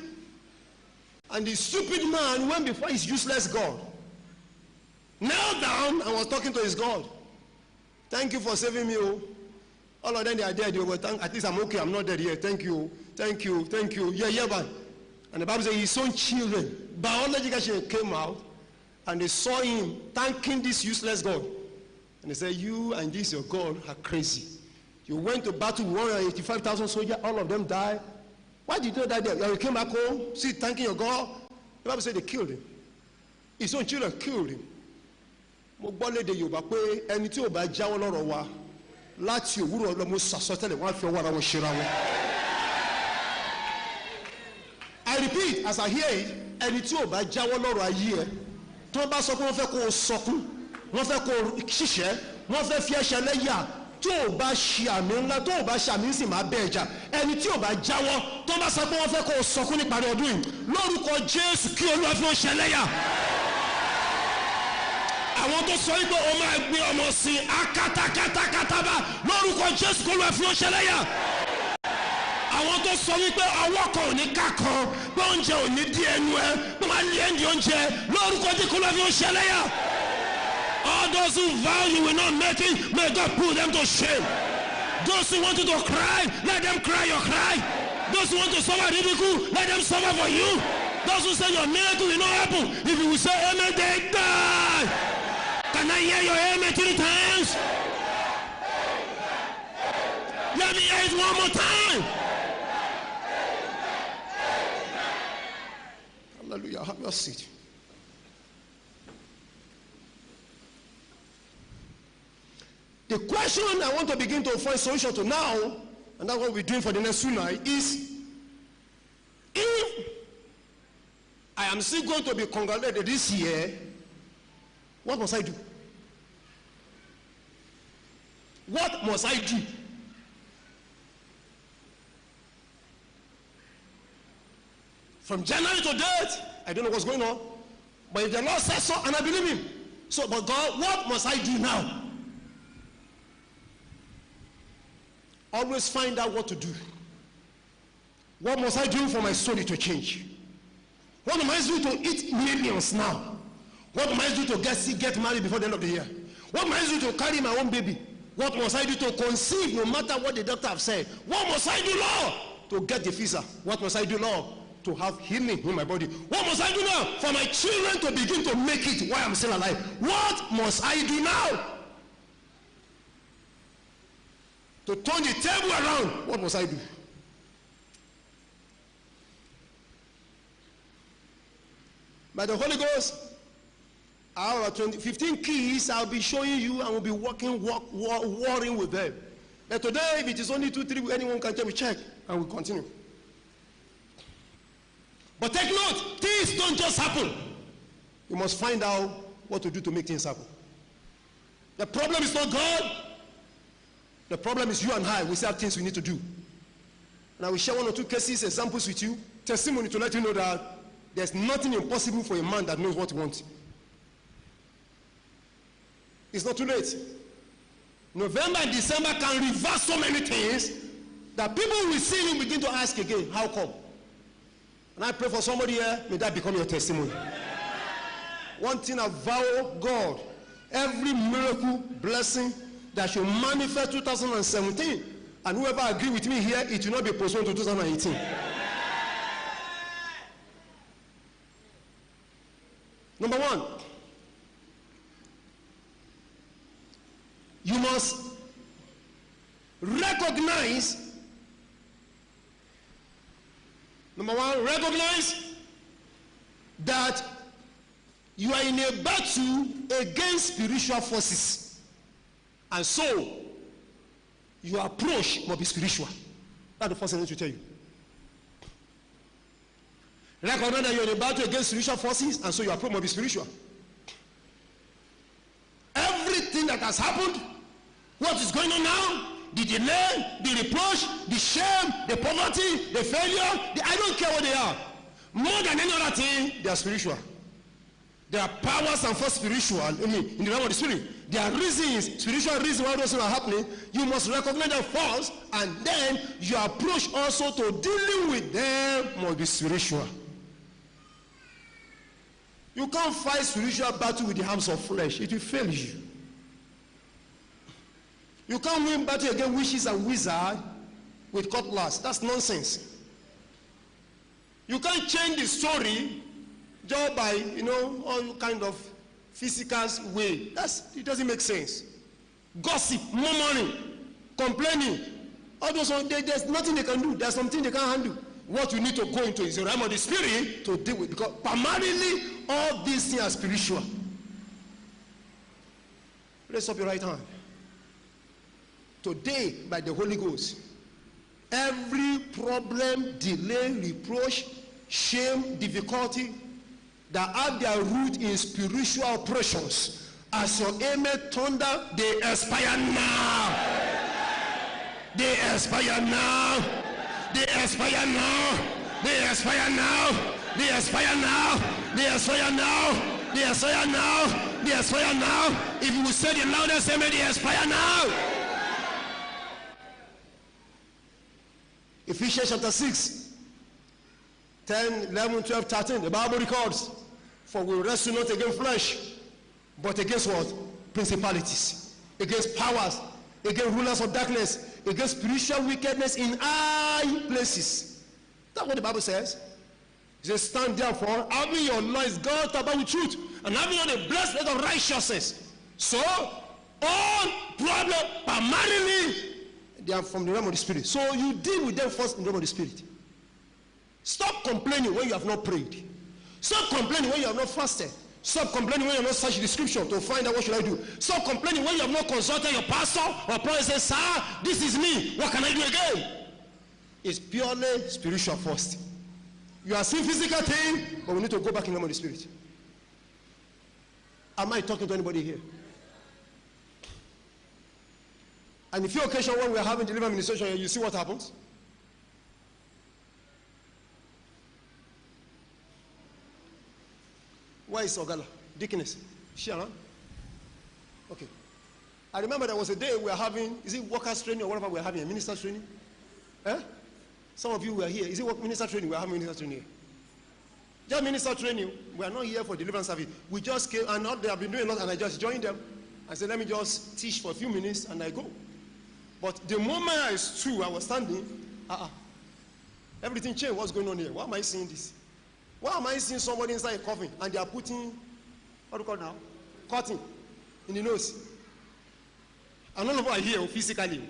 And the stupid man went before his useless God. Knelt down and was talking to his God. Thank you for saving me. Oh. All of them, they are dead. But at least I'm okay. I'm not dead yet. Thank you. Thank you. Thank you. Yeah, man. And the Bible says his own children, biologically, came out and they saw him thanking this useless God. And they said, you and this your God are crazy. You went to battle with 185,000 soldiers. All of them died. Why did you die there? You came back home, see, thanking your God. The Bible said they killed him. His own children killed him. Mo gbọ́ lédè Yorùbá pé ẹni tí ò bá jáwọ́ lọ́rọ̀ wa láti òwúrọ̀ lọ mo sàsọtẹ́lẹ̀ wọ́n á fi ọwọ́ ara wọn ṣera wọn. I repeat as I hear it, ẹni tí ò bá jáwọ́ lọ́rọ̀ ayé ẹ tí wọ́n bá sọ pé wọ́n fẹ́ kó o sọkún wọ́n fẹ́ kó o ṣiṣẹ́ wọ́n fẹ́ fi ẹ̀ṣẹ̀ lẹ́yà tí ò bá ṣe àmì ńlá tó ò bá ṣe àmì sì máa bẹ́ ẹja ẹni tí ò bá jáwọ́ tó bá sọ pé wọ́n fẹ́ kó o sọkún níparí ọdún yìí lórúkọ Jésù kí Olúwa fi wọn ṣẹlẹ́yà. Àwọn tó sọ wípé o máa gbé ọmọ sí akátakatakátaba lórúkọ Jésù kí Olúwa fi wọn ṣẹlẹ́yà. Àwọn tó sọ wípé ọwọ́ kan ò ní ká kan pé oúnjẹ ò ní dí ẹnu ẹ pé máa lé ẹni oúnjẹ lórúkọ Jésù kí Olúwa fi wọn ṣẹlẹ́yà. All those who vow you will not make it, may God put them to shame. Those who want you to cry, let them cry your cry. Those who want to suffer ridicule, let them suffer for you. Those who say your miracle will not happen, if you will say amen, they die. Can I hear your amen 3 times? Let me hear it one more time. Hallelujah. Have your seat. The question I want to begin to find solution to now, and that's what we're doing for the next 2 nights, is if I am still going to be congratulated this year, what must I do? What must I do? From January to date, I don't know what's going on, but if the Lord says so, and I believe him. So, but God, what must I do now? Always find out what to do. What must I do for my story to change? What am I doing to eat millions now? What am I doing to get married before the end of the year? What am I doing to carry my own baby? What must I do to conceive no matter what the doctor have said? What must I do, Lord, to get the visa? What must I do, Lord, to have healing in my body? What must I do now for my children to begin to make it while I'm still alive? What must I do now to turn the table around? What must I do? By the Holy Ghost, Out of 15 keys, I'll be showing you and we'll be warring with them. But today, if it is only 2, 3, anyone can tell me, check, and we'll continue. But take note, things don't just happen. You must find out what to do to make things happen. The problem is not God. The problem is you and I. We still have things we need to do. And I will share 1 or 2 cases, examples with you, testimony to let you know that there's nothing impossible for a man that knows what he wants. It's not too late. November and December can reverse so many things that people will see you begin to ask again, how come? And I pray for somebody here, may that become your testimony. One thing I vow, God, every miracle, blessing that should manifest 2017, and whoever agree with me here, it will not be postponed to 2018. Number 1, you must recognize, recognize that you are in a battle against spiritual forces. And so, your approach must be spiritual. That's the first thing I need to tell you. Recognize that you're in a battle against spiritual forces, and so your approach must be spiritual. Everything that has happened, what is going on now, the delay, the reproach, the shame, the poverty, the failure, I don't care what they are. More than any other thing, they are spiritual. There are powers and forces spiritual, in the realm of the spirit. There are reasons, spiritual reasons why those things are happening. You must recognize them first, and then your approach also to dealing with them must be spiritual. You can't fight spiritual battle with the arms of flesh. It will fail you. You can't win battle against witches and wizards with cutlass. That's nonsense. You can't change the story just by, all kind of physical way. It doesn't make sense. Gossip, murmuring, complaining, all those ones, there's nothing they can do. There's something they can't handle. What you need to go into is the realm of the spirit to deal with, because primarily all these things are spiritual. Raise up your right hand. Today, by the Holy Ghost, every problem, delay, reproach, shame, difficulty that have their root in spiritual oppressions, as your amen thunder, they expire now. They expire now. They expire now. They expire now. They expire now. They expire now. They expire now. They expire now. If you will say the loudest amen, they expire now. Ephesians chapter 6, 10, 11, 12, 13. The Bible records, for we wrestle not against flesh, but against what? Principalities, against powers, against rulers of darkness, against spiritual wickedness in high places. That's what the Bible says. It says, stand therefore, having your loins girded about with truth, and having on the breastplate of righteousness. So, all problems primarily they are from the realm of the spirit. So you deal with them first in the realm of the spirit. Stop complaining when you have not prayed. Stop complaining when you have not fasted. Stop complaining when you have not searched the scripture to find out what should I do. Stop complaining when you have not consulted your pastor or prophet and say, sir, this is me. What can I do again? It's purely spiritual first. You are seeing physical thing, but we need to go back in the realm of the spirit. Am I talking to anybody here? And a few occasions when we are having deliverance ministration, you see what happens? Where is Ogala? Deaconess? Is she around? Okay. I remember there was a day we were having, is it workers training or whatever we were having, a minister training? Some of you were here. Is it minister training? We are having minister training here. Just minister training. We are not here for deliverance service. We just came, and they have been doing a lot, and I just joined them. I said, let me just teach for a few minutes, and I go. But the moment I stood, I was standing, everything changed. What's going on here? Why am I seeing this? Why am I seeing somebody inside a coffin and they are putting, what do you call it now? Cotton in the nose. And none of us are here physically.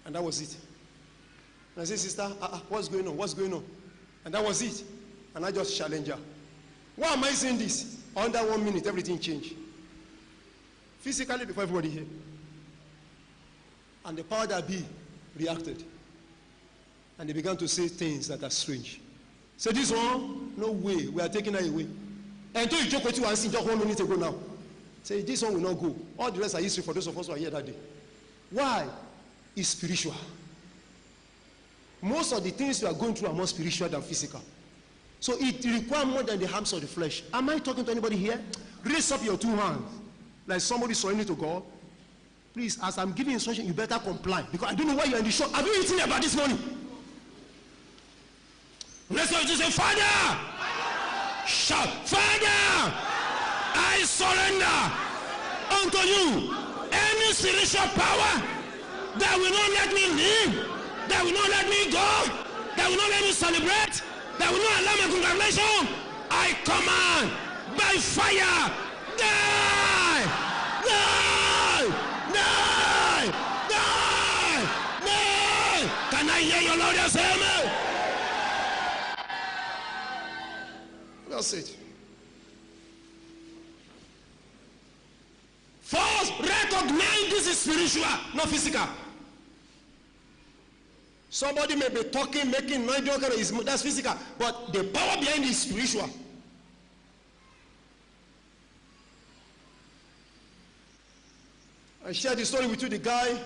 And that was it. And I said, sister, what's going on? What's going on? And that was it. And I just challenged her. Why am I seeing this? Under 1 minute, everything changed. Physically before everybody here. And the power that be reacted. And they began to say things that are strange. So this one, no way, we are taking her away. And until you joke with you and see, just 1 minute ago now. Say, this one will not go. All the rest are history for those of us who are here that day. Why? It's spiritual. Most of the things you are going through are more spiritual than physical. So it requires more than the harms of the flesh. Am I talking to anybody here? Raise up your 2 hands. Like somebody surrendering to God. Please, as I'm giving instruction, you better comply. Because I don't know why you're in the shop. Have you eaten about this morning? Let's go to say, Father! Shout, Father! I surrender unto you any spiritual power that will not let me live, that will not let me go, that will not let me celebrate, that will not allow my congratulation. I command by fire, die, die, die, die, die. Can I hear your loudest amen? That's it. First, recognize this is spiritual, not physical. Somebody may be talking, making noise, that's physical, but the power behind it is spiritual. I shared the story with you, the guy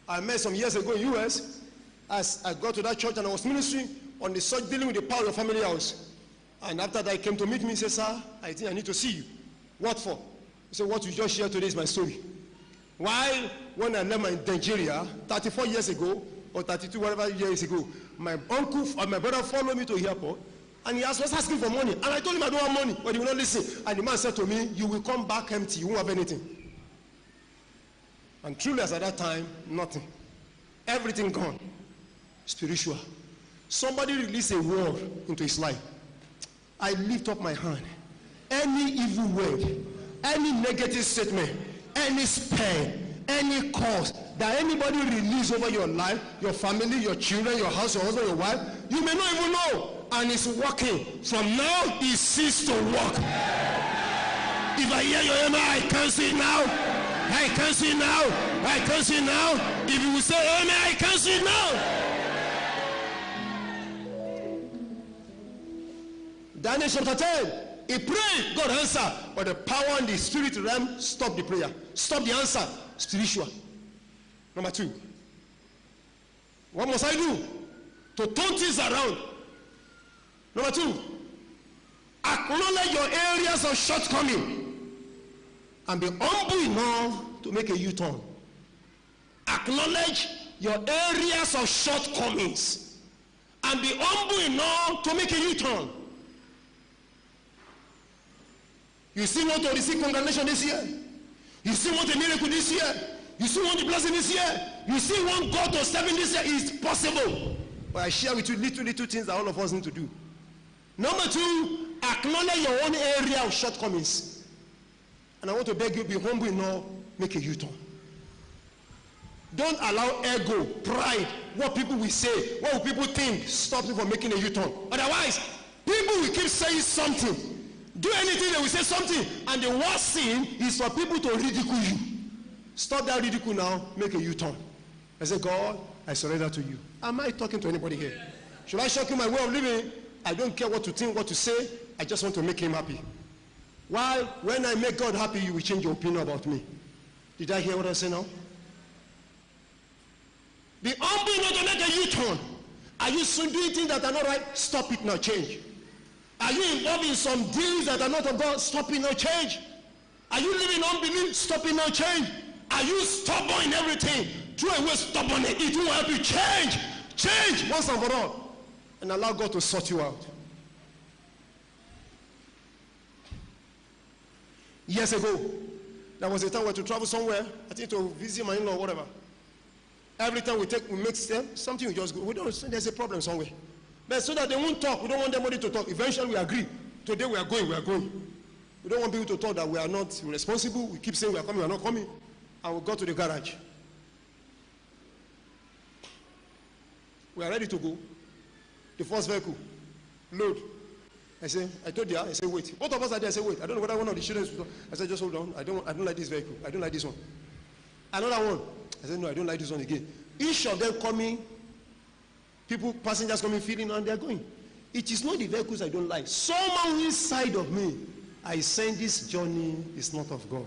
I met some years ago in US, as I got to that church and I was ministering on the subject dealing with the power of your family house. And after that, he came to meet me and said, sir, I think I need to see you. What for? He said, what you just shared today is my story. Why, when I left Nigeria 34 years ago, or 32, whatever years ago, my uncle or my brother followed me to the airport, and he was asking for money. And I told him I don't have money, but he will not listen. And the man said to me, you will come back empty, you won't have anything. And truly, as at that time, nothing. Everything gone. Spiritual. Somebody released a word into his life. I lift up my hand. Any evil word, any negative statement, any spell, any cause that anybody release over your life, your family, your children, your house, your husband, your wife, you may not even know, and it's working. From now, it ceases to work. If I hear your amen, I cancel it now. I cancel it now. I cancel it now. If you will say amen, I cancel it now. Daniel chapter 10, he prayed, God answered, but the power in the spirit realm stopped the prayer, stopped the answer. Spiritual. Number 2, what must I do to turn things around? Number 2, acknowledge your areas of shortcoming and be humble enough to make a U-turn. Acknowledge your areas of shortcomings and be humble enough to make a U-turn. You still want to receive congratulations this year? You still want a miracle this year? You still want the blessing this year? You still want God to step in this year? It's possible. But I share with you little things that all of us need to do. Number 2, acknowledge your own area of shortcomings. And I want to beg you, be humble enough, make a U-turn. Don't allow ego, pride, what people will say, what will people think, stop you from making a U-turn. Otherwise, people will keep saying something. Do anything, they will say something. And the worst thing is for people to ridicule you. Stop that ridicule now, make a U-turn. I say, God, I surrender to you. Am I talking to anybody here? Should I shock you my way of living? I don't care what to think, what to say. I just want to make him happy. Why? When I make God happy, you will change your opinion about me. Did I hear what I say now? Be humble not to make a U-turn. Are you doing things that are not right? Stop it now, change. Are you involved in some deals that are not of God? Stop it now, change. Are you living unbelief? Stop it now, change. Are you stubborn in everything? Throw away stubbornness. It will help you change. Change once and for all. And allow God to sort you out. Years ago, there was a time we had to travel somewhere, I think to visit my in-law or whatever. Every time we make steps, something we just go. We don't understand there's a problem somewhere. But so that they won't talk, we don't want anybody to talk. Eventually we agree. Today we are going. We don't want people to talk that we are not responsible. We keep saying we are coming, we are not coming. And we go to the garage. We are ready to go. The first vehicle, load. I said, I told you, I said, wait. Both of us are there. I said, wait. I don't know whether one of the children. I said, just hold on. I don't like this vehicle. I don't like this one. Another one. I said, no, I don't like this one again. Each of them coming, passengers coming, feeding, and they're going. It is not the vehicles I don't like. Someone inside of me, I saying this journey is not of God.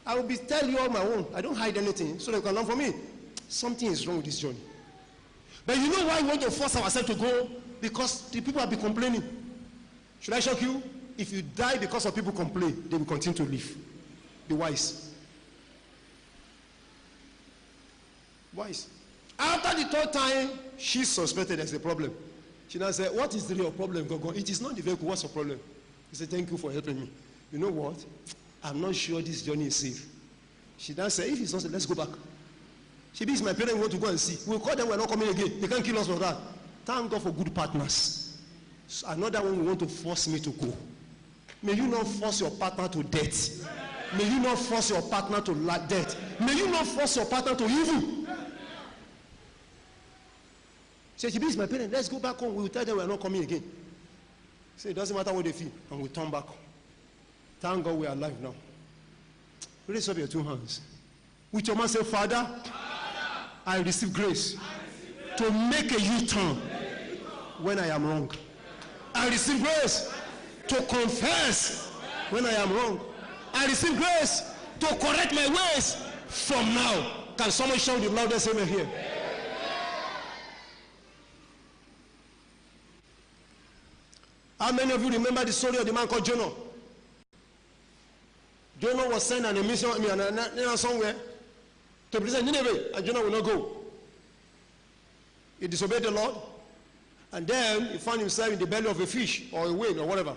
I will be telling you on my own. I don't hide anything, so they can learn from me. Something is wrong with this journey. But you know why we want to force ourselves to go? Because the people have been complaining. Should I shock you? If you die because of people complain, they will continue to live. Be wise. Wise. After the third time, she suspected there's a problem. She now said, what is the real problem, Gogo? It is not the vehicle. What's the problem? He said, thank you for helping me. You know what? I'm not sure this journey is safe. She now said, if it's not safe, let's go back. She is my parents want to go and see. We'll call them, we're not coming again. They can't kill us for that. Thank God for good partners. So another one will want to force me to go. May you not force your partner to death. May you not force your partner to death. May you not force your partner to evil. Say, she is my parents. Let's go back home. We'll tell them we're not coming again. Say, it doesn't matter what they feel. And we turn back. Thank God we are alive now. Raise up your two hands. With your man say, Father, I receive grace to make a U-turn when I am wrong. I receive grace to confess when I am wrong. I receive grace to correct my ways from now. Can someone shout the loudest amen here? How many of you remember the story of the man called Jonah? Jonah was sent on a mission somewhere to present Nineveh, and Jonah will not go. He disobeyed the Lord, and then he found himself in the belly of a fish or a whale or whatever.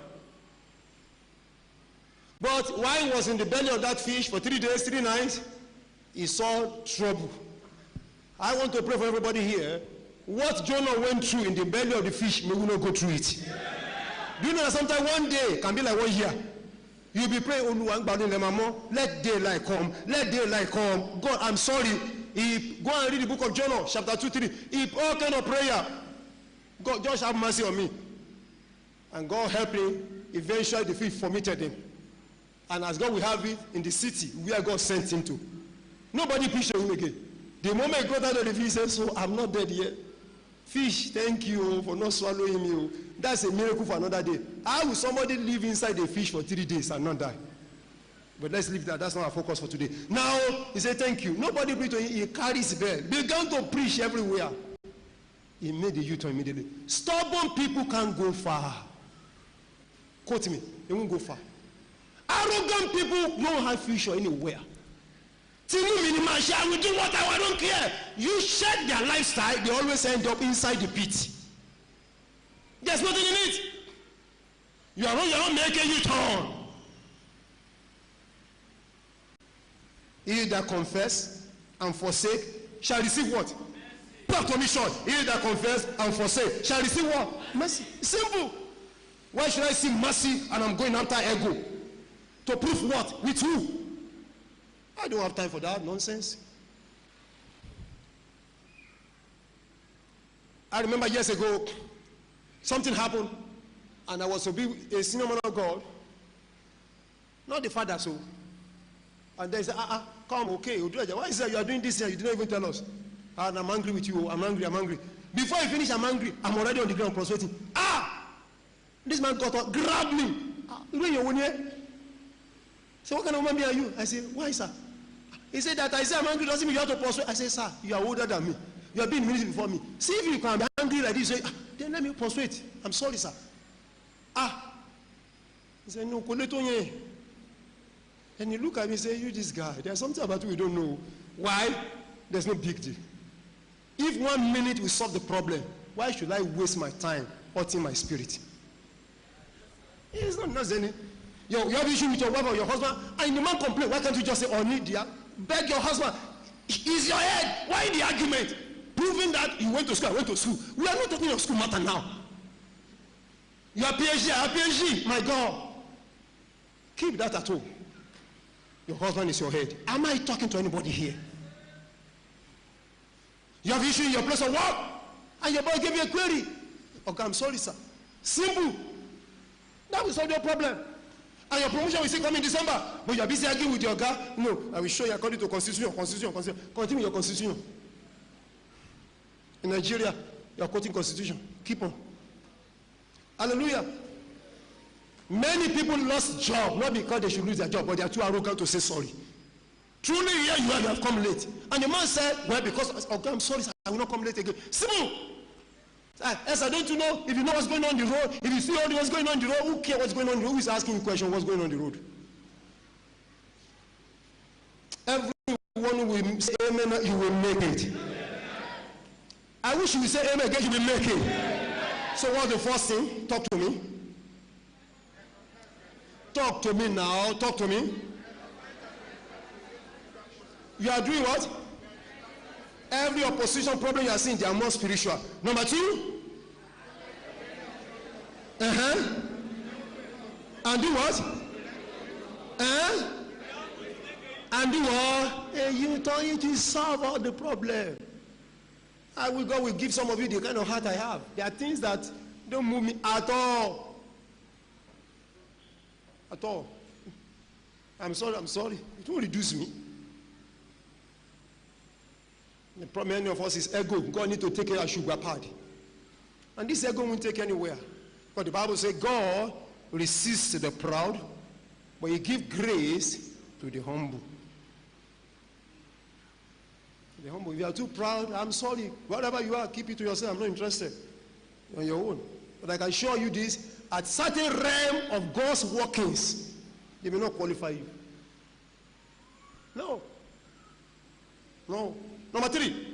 But while he was in the belly of that fish for 3 days, 3 nights, he saw trouble. I want to pray for everybody here. What Jonah went through in the belly of the fish, may we not go through it. Do you know that sometimes one day can be like 1 year? You'll be praying, let daylight come, let daylight come. God, I'm sorry. Go and read the book of Jonah, chapter 2, 3. If all kind of prayer, God, just have mercy on me. And God helped him. Eventually, the fish vomited him. And as God will have it in the city where God sent him to. Nobody preached to him again. The moment he got out of the fish, he said, so I'm not dead yet. Fish, thank you for not swallowing me. That's a miracle for another day. How will somebody live inside a fish for 3 days and not die? But let's leave that. That's not our focus for today. Now, he said, thank you. Nobody preached to him. He carries bell. Began to preach everywhere. He made the U-turn immediately. Stubborn people can't go far. Quote me. They won't go far. Arrogant people don't have future anywhere. I will do what I don't care. You check their lifestyle, they always end up inside the pit. There's nothing in it. You are not making you turn. He that confess and forsake shall receive what? Proclamation. He that confess and forsake shall receive what? Mercy. Simple. Why should I see mercy and I'm going after ego? To prove what? With who? I don't have time for that nonsense. I remember years ago, something happened, and I was to be a senior man of God, not the father, so. And they said, come, okay, Odulaja, why is that you are doing this here? You didn't even tell us. And I'm angry with you. I'm angry. Before I finish, I'm angry. I'm already on the ground prostrating. This man got up, grabbed me. So what kind of woman are you? I said, why, sir? He said that I say I'm angry doesn't mean you have to prostrate. I said, sir, you are older than me. You have been in ministry before me. See if you can be angry like this. Say, then let me prostrate. I'm sorry, sir. He said, no, Koletonye. And he looked at me and said, you this guy, there's something about you we don't know. Why? There's no big deal. If 1 minute will solve the problem, why should I waste my time hurting my spirit? It's not nothing. You have issue with your wife or your husband, and the man complain. Why can't you just say, oh, need dear? Beg your husband. Is your head? Why the argument? Proving that you went to school, I went to school. We are not talking of school matter now. You are PhD, I have PhD. My God. Keep that at home. Your husband is your head. Am I talking to anybody here? You have issue in your place of work, and your boy gave you a query. Okay, I'm sorry, sir. Simple. That will solve your problem. And your promotion will still come in December. But you are busy arguing with your guy. No, I will show you according to constitution. Continue your constitution. In Nigeria, you are quoting constitution. Keep on. Hallelujah. Many people lost job, not because they should lose their job, but they are too arrogant to say sorry. Truly, here you have come late. And the man said, well, because, okay, I'm sorry, sir, I will not come late again. Simple. Yes, I don't know if you know what's going on the road. If you see all what's going on the road, who cares what's going on the road? Who is asking you question what's going on the road? Everyone who will say amen, you will make it. I wish you would say amen again, you will make it. So what's the first thing? Talk to me. Talk to me now. Talk to me. You are doing what? Every opposition problem you are seeing, they are more spiritual. Number two. And do what? And do what? Hey, you don't need to solve all the problem. God will give some of you the kind of heart I have. There are things that don't move me at all. At all. I'm sorry. It won't reduce me. The problem many of us is ego. God need to take care of sugar pad. And this ego won't take anywhere. But the Bible says God resists the proud, but he gives grace to the humble. The humble. If you are too proud, I'm sorry. Whatever you are, keep it to yourself. I'm not interested. You're on your own. But I can assure you this, at certain realm of God's workings, they may not qualify you. No. Number 3.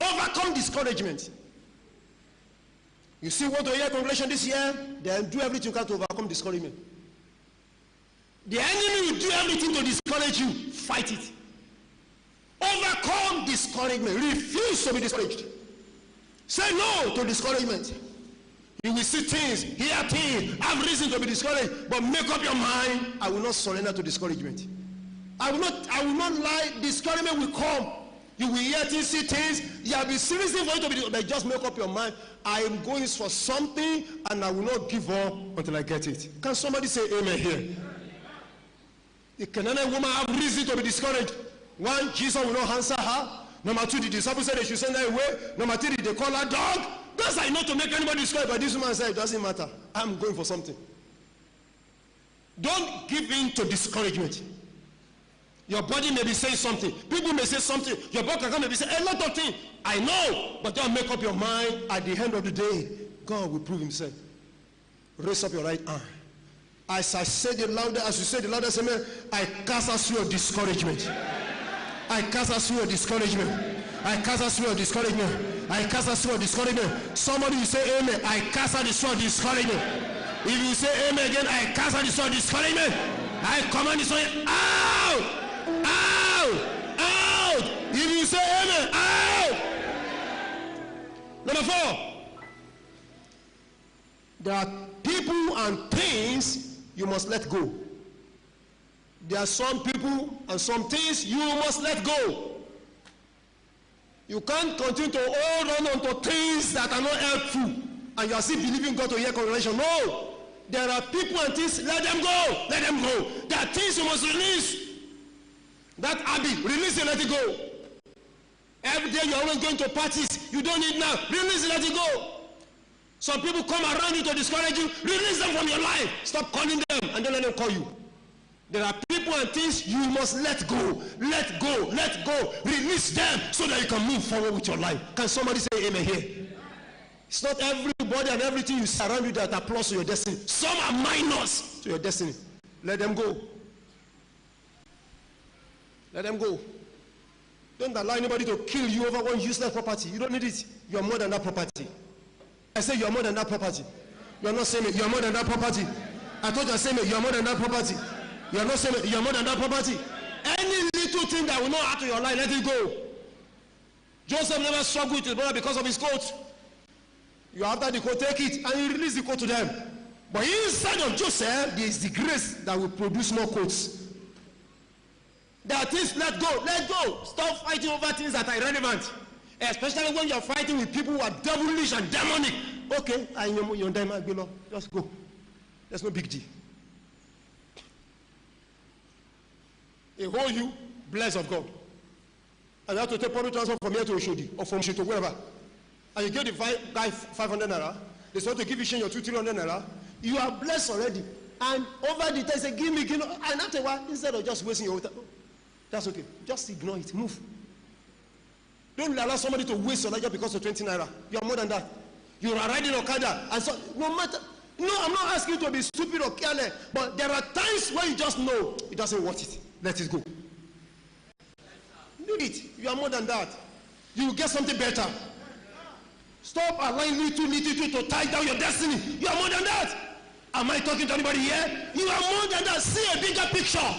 Overcome discouragement. You see what to hear congregation this year, then do everything you can to overcome discouragement. The enemy will do everything to discourage you. Fight it. Overcome discouragement. Refuse to be discouraged. Say no to discouragement. You will see things, hear things, have reason to be discouraged, but make up your mind, I will not surrender to discouragement. I will not lie. Discouragement will come. You will hear things, see things. There will be serious things for you to be, but just make up your mind. I am going for something, and I will not give up until I get it. Can somebody say amen here? The Canaanite woman have reason to be discouraged. One, Jesus will not answer her. Number 2, the disciples said they should send her away. Number 3, they call her dog. Those are not to make anybody discouraged, but this woman said, it doesn't matter. I'm going for something. Don't give in to discouragement. Your body may be saying something. People may say something. Your bank account may be saying a lot of things. I know, but don't make up your mind. At the end of the day, God will prove himself. Raise up your right arm. As I say the loudest, as you say the loudest, amen, I cast out your discouragement. I cast out your discouragement. I cast out your discouragement. I cast out your discouragement. Somebody will say amen. I cast out your discouragement. If you say amen again, I cast out your discouragement. I command this one out. Out. If you say amen, out. Number 4. There are people and things you must let go. There are some people and some things you must let go. You can't continue to hold on to things that are not helpful, and you are still believing God to hear congregation. No. There are people and things, let them go. Let them go. There are things you must release. That habit, release it, let it go. Every day you're always going to parties. You don't need now. Release it, let it go. Some people come around you to discourage you. Release them from your life. Stop calling them and don't let them call you. There are people and things you must let go. Let go. Let go. Release them so that you can move forward with your life. Can somebody say amen here? It's not everybody and everything you see around you that applauds to your destiny. Some are minors to your destiny. Let them go. Let them go. Don't allow anybody to kill you over one useless property. You don't need it. You are more than that property. I say you are more than that property. You are not saying it. You are more than that property. I told you I say it. You are more than that property. You are not saying it. You are more than that property. Any little thing that will not add to your life, let it go. Joseph never struggled with his brother because of his coat. You after the coat, take it, and you release the coat to them. But inside of Joseph, there is the grace that will produce more coats. There are things, let go, let go. Stop fighting over things that are irrelevant. Especially when you're fighting with people who are devilish and demonic. Okay, I know you're below. Just go. There's no big deal. A whole you, blessed of God. And you have to take public transport from here to Oshodi or from Oshodi to wherever. And you give the guy 500 naira. They start to give you change your 200-300 naira. You are blessed already. And over the time, say, give me. And after a while, instead of just wasting your time, that's okay. Just ignore it. Move. Don't allow somebody to waste your life just because of 20 naira. You are more than that. You are riding Okada. And so, no matter. No, I'm not asking you to be stupid or careless. But there are times when you just know it doesn't worth it. Let it go. Leave it. You are more than that. You will get something better. Stop allowing little to tie down your destiny. You are more than that. Am I talking to anybody here? You are more than that. See a bigger picture.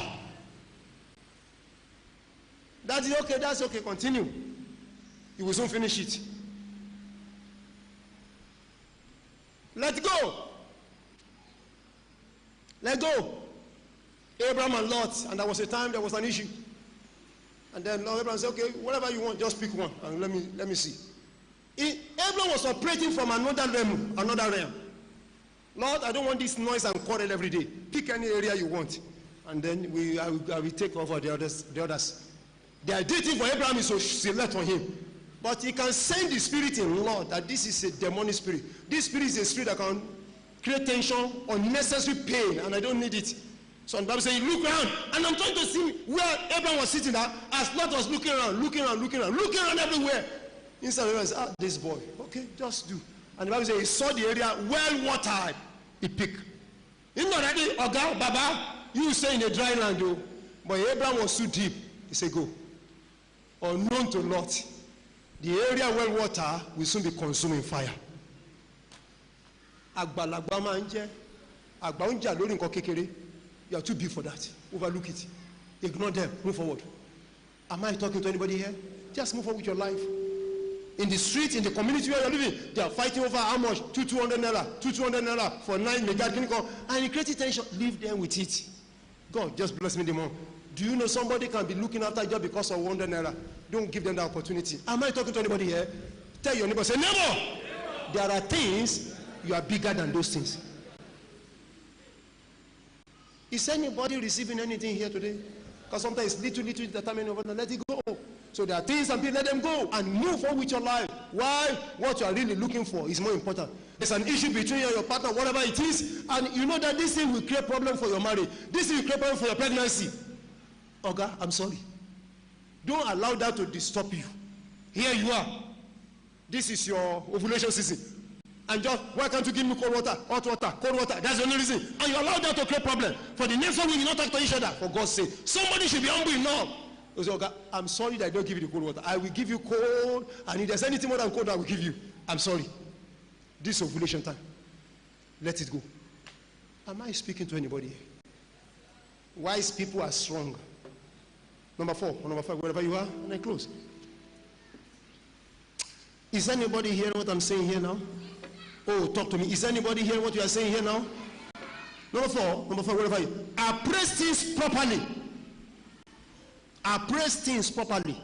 That is okay. That's okay. Continue. You will soon finish it. Let go. Let go. Abraham and Lot, and there was a time there was an issue. And then Lord Abraham said, okay, whatever you want, just pick one and let me see. Abraham was operating from another realm. Lord, I don't want this noise and quarrel every day. Pick any area you want. And then I will take over the others. The ideal thing for Abraham is to select for him. But he can send the spirit in Lord that this is a demonic spirit. This spirit is a spirit that can create tension, unnecessary pain, and I don't need it. So the Bible says, he looked around, and I'm trying to see where Abraham was sitting at, as Lot was looking around everywhere. Instead of saying, this boy, okay, just do. And the Bible says, he saw the area well watered, he picked. You know already, Oga, Baba, you say in a dry land, though. But Abraham was too deep. He said, go. Unknown to Lot, the area well water will soon be consumed in fire. Agbalagba ma nje, agba unja lori nkan kekere. You are too big for that. Overlook it. Ignore them. Move forward. Am I talking to anybody here? Just move forward with your life. In the street, in the community where you're living, they are fighting over how much? 200 naira for 9 mega clinical. And you create tension. Leave them with it. God, just bless me the more. Do you know somebody can be looking after you just because of 100 naira? Don't give them the opportunity. Am I talking to anybody here? Tell your neighbor, say, neighbor, there are things, you are bigger than those things. Is anybody receiving anything here today? Because sometimes little determined over, let it go. So there are things and people, let them go and move on with your life. Why? What you are really looking for is more important. There's an issue between you and your partner, whatever it is, and you know that this thing will create problem for your marriage. This thing will create problem for your pregnancy. Okay, I'm sorry. Don't allow that to disturb you. Here you are. This is your ovulation season. And just, why can't you give me cold water, hot water, cold water? That's the only reason. And you allow that to create problem. For the next one, we will not talk to each other. For God's sake. Somebody should be humble enough. You say, okay, I'm sorry that I don't give you the cold water. I will give you cold. And if there's anything more than cold, I will give you. I'm sorry. This ovulation time. Let it go. Am I speaking to anybody here? Wise people are strong. Number 4 or number 5, wherever you are, and I close. Is anybody hearing what I'm saying here now? Oh, talk to me. Is anybody hearing what you are saying here now? Number 4, wherever you are. Appraise things properly. Appraise things properly.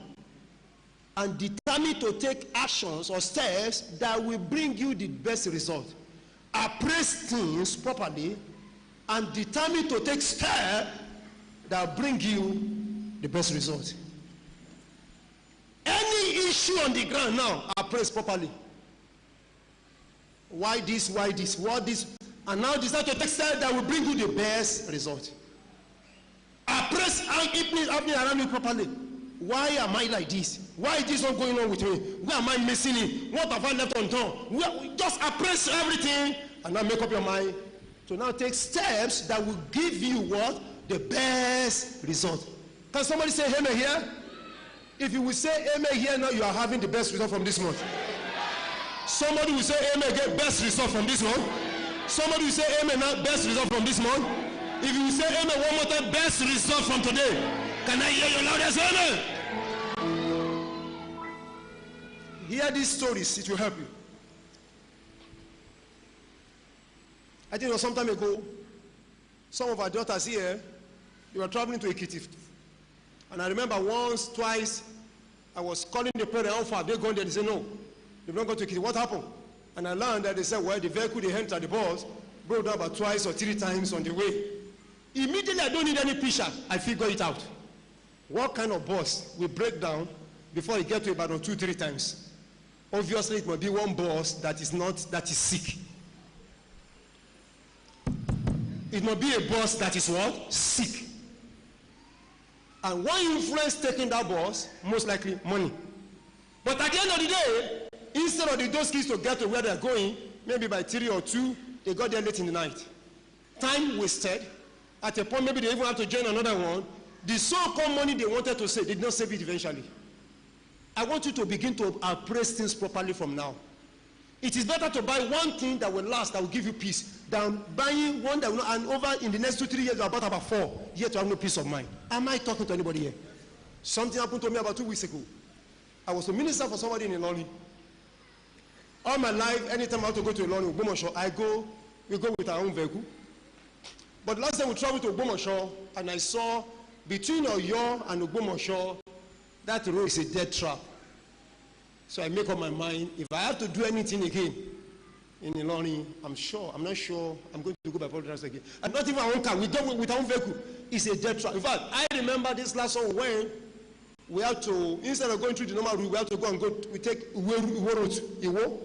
And determine to take actions or steps that will bring you the best result. Appraise things properly and determine to take steps that will bring you the best result. Any issue on the ground now, appraise properly. Why this, what this, and now decide to take steps that will bring you the best result. Appraise it happening around you properly. Why am I like this? Why is this not going on with me? Where am I missing it? What have I left undone? Just appraise everything and now make up your mind to now take steps that will give you what? The best result. Can somebody say amen here? If you will say amen here now, you are having the best result from this month. Somebody will say amen, get best result from this month. Somebody will say amen now, best result from this month. If you will say amen one more time, best result from today. Can I hear your loudest amen? Hear these stories, it will help you. I think it was some time ago, some of our daughters here, they were traveling to Ekiti. And I remember once, twice, I was calling the parent, how far? They gone there, they said no. They've not gone to Kitty. What happened? And I learned that they said, well, the vehicle they entered the bus broke down about twice or 3 times on the way. Immediately, I don't need any picture. I figure it out. What kind of bus will break down before it gets to about 2-3 times? Obviously, it must be one bus that is sick. It must be a bus that is what? Sick. And one influence taking that bus, most likely money. But at the end of the day, instead of those kids to get to where they're going, maybe by 3 or 2, they got there late in the night. Time wasted. At a point, maybe they even have to join another one. The so-called money they wanted to save, they did not save it eventually. I want you to begin to appraise things properly from now. It is better to buy one thing that will last, that will give you peace, than buying one that will not, and over in the next 2-3 years, you are about 4, yet to have no peace of mind. Am I talking to anybody here? Something happened to me about 2 weeks ago. I was a minister for somebody in Ilori. All my life, anytime I have to go to Ilori, we go with our own vehicle. But last time we traveled to Ogbomoso, and I saw between Oyo and Ogbomoso, that road is a dead trap. So I make up my mind, if I have to do anything again in Ilori, I'm not sure I'm going to go by public transport again. And not even our own car, we go with our own vehicle. It's a dead trap. In fact, I remember this last one when we had to, instead of going through the normal route, we have to go and we take Iwo road, Iwo.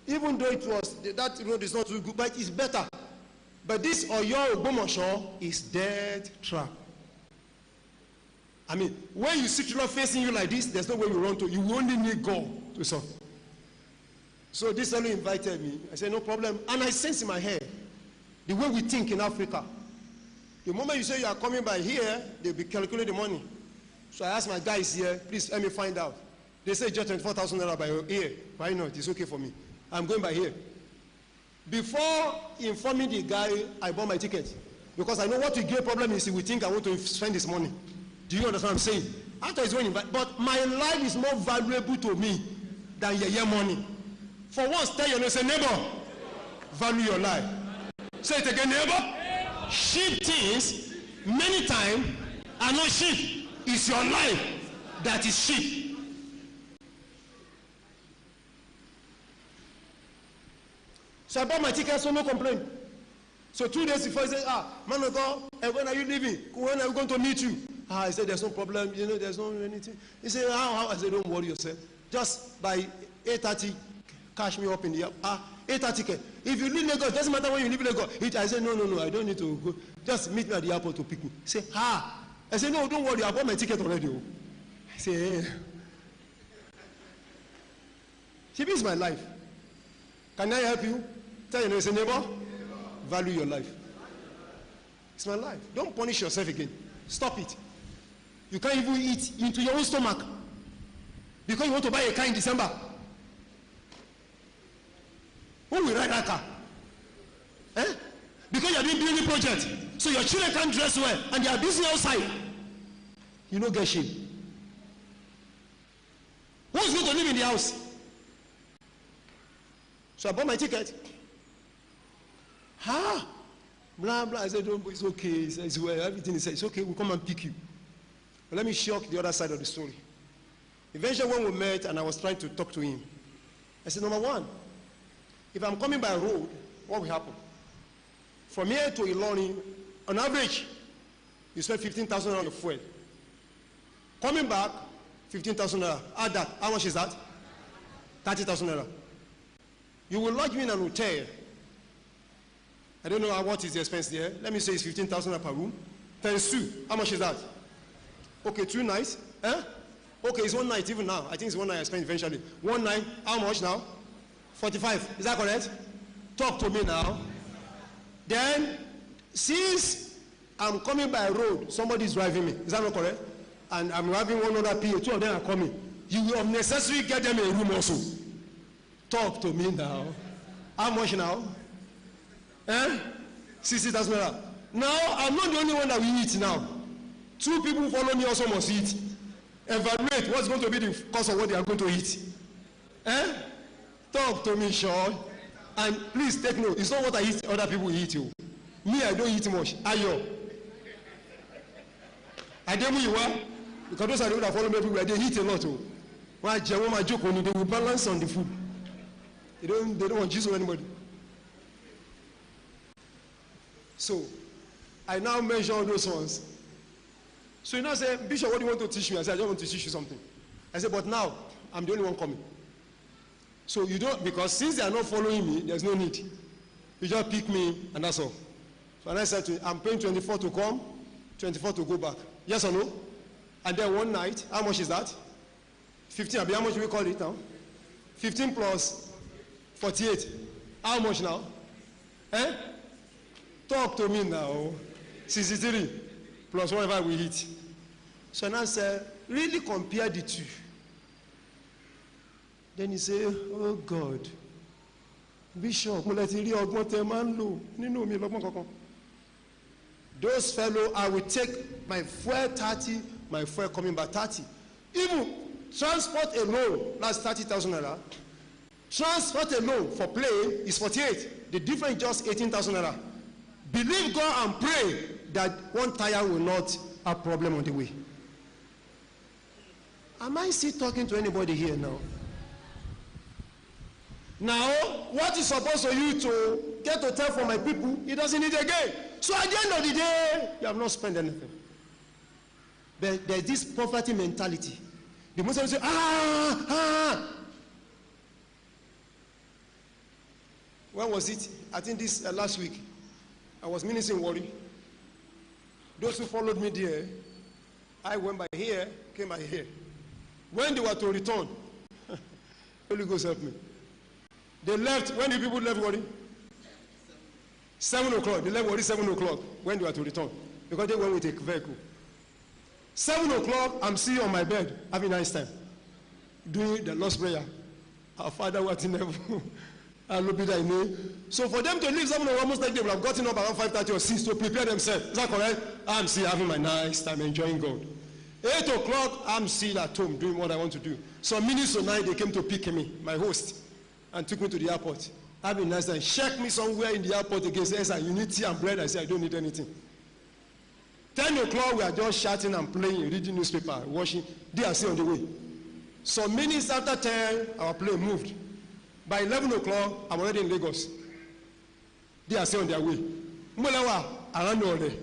Even though that road is not too good, but it's better. But this Oyo Ogbomoso is dead trap. I mean, when you see children facing you like this, there's no way you run to. You only need God to solve. So this fellow invited me. I said, no problem. And I sense in my head, the way we think in Africa. The moment you say you are coming by here, they'll be calculating the money. So I asked my guys here, please let me find out. They say just 24,000 naira by here. Why not? It's okay for me. I'm going by here. Before informing the guy, I bought my ticket. Because I know what the great problem is, he will think I want to spend this money. Do you understand what I'm saying? After he's going to invite, but my life is more valuable to me than your money. For once, tell your neighbor, say, neighbor, value your life. Say it again, neighbor. Cheap things, many times, are not cheap. It's your life that is cheap. So I bought my ticket, so no complaint. So 2 days before, he said, man of God, when are you leaving? When are we going to meet you? I said, there's no problem, there's no anything. He said, how? I said, don't worry yourself. Just by 8:30, cash me up in the 8:30. If you leave Lagos, doesn't matter when you leave Lagos. I said, no, I don't need to go. Just meet me at the airport to pick me. He said, I said, no, don't worry, I bought my ticket already. I said, She is my life. Can I help you? Tell your neighbor, value your life. It's my life. Don't punish yourself again. Stop it. You can't even eat into your own stomach because you want to buy a car in December. Who will ride that car? Because you are doing building project, so your children can't dress well and they are busy outside. You don't get shame. Who's going to live in the house? So I bought my ticket. Blah blah. I said, don't, it's okay. He says, well, everything. He said, it's okay. We'll come and pick you. But let me shock the other side of the story. Eventually, when we met and I was trying to talk to him, I said, number one, if I'm coming by road, what will happen? From here to Ilori, on average, you spend 15,000 on your fuel. Coming back, 15,000 naira. Add that. How much is that? 30,000 naira. You will lodge me in an hotel. I don't know what is the expense there. Let me say it's 15,000 per room. Times 2. How much is that? Okay, 2 nights. Okay, it's 1 night even now. I think it's 1 night I spend eventually. 1 night. How much now? 45. Is that correct? Talk to me now. Then, since I'm coming by road, somebody is driving me. Is that not correct? And I'm having one other PA. 2 of them are coming. You will unnecessarily get them a room also. Talk to me now. How much now? 60,000 naira. Now, I'm not the only one that will eat now. 2 people follow me also must eat. Evaluate what's going to be the cost of what they are going to eat. Talk to me, Sean. And please take note. It's not what I eat, other people eat you. Me, I don't eat much. Ayo. Ademu Iwa. Because those are the people that follow me everywhere. They eat a lot. They will balance on the food. They don't want Jesus or anybody. So, I now measure all those ones. So you now say, Bishop, what do you want to teach me? I said, I just want to teach you something. I said, but now, I'm the only one coming. So you don't, because since they are not following me, there's no need. You just pick me, and that's all. So and I said to him, I'm paying 24 to come, 24 to go back. Yes or no? And then one night, how much is that? 15, how much do we call it now? 15 plus 48. How much now? Eh? Talk to me now. 63 plus whatever we eat. So now I said, really compare the two. Then he said, oh God, Bishop, those fellow, I will take my fuel 30, my fuel coming back 30. Even transport alone, that's 30,000 naira. Transport alone for plane is 48. The difference is just 18,000 naira. Believe God and pray that one tire will not have problem on the way. Am I still talking to anybody here now? Now, what is supposed for you to get to tell for my people, he doesn't need again. So at the end of the day, you have not spent anything. But there's this poverty mentality. The Muslims say, When was it? I think this last week. I was ministering in Warri. Those who followed me there, I went by here, came by here. When they were to return, Holy Ghost help me. They left, when the people left Warri? 7 o'clock. They left Warri 7 o'clock when they were to return. Because they went with a vehicle. 7 o'clock, I'm sitting on my bed, having a nice time. Doing the Lord's Prayer. Our Father who art in heaven. Hallowed be thy name. So for them to leave 7 o'clock, almost like they would have gotten up around 5:30 or 6 to prepare themselves. Is that correct? I'm still having my nice time, enjoying God. 8 o'clock, I'm still at home doing what I want to do. Some minutes to 9, they came to pick me, my host, and took me to the airport. Having a nice time. Check me somewhere in the airport again. Say, yes, you need tea and bread. I said, I don't need anything. 10 o'clock, we are just chatting and playing, reading newspaper, watching. They are still on the way. Some minutes after 10, our plane moved. By 11 o'clock, I'm already in Lagos. They are still on their way. Mulawa, around all day.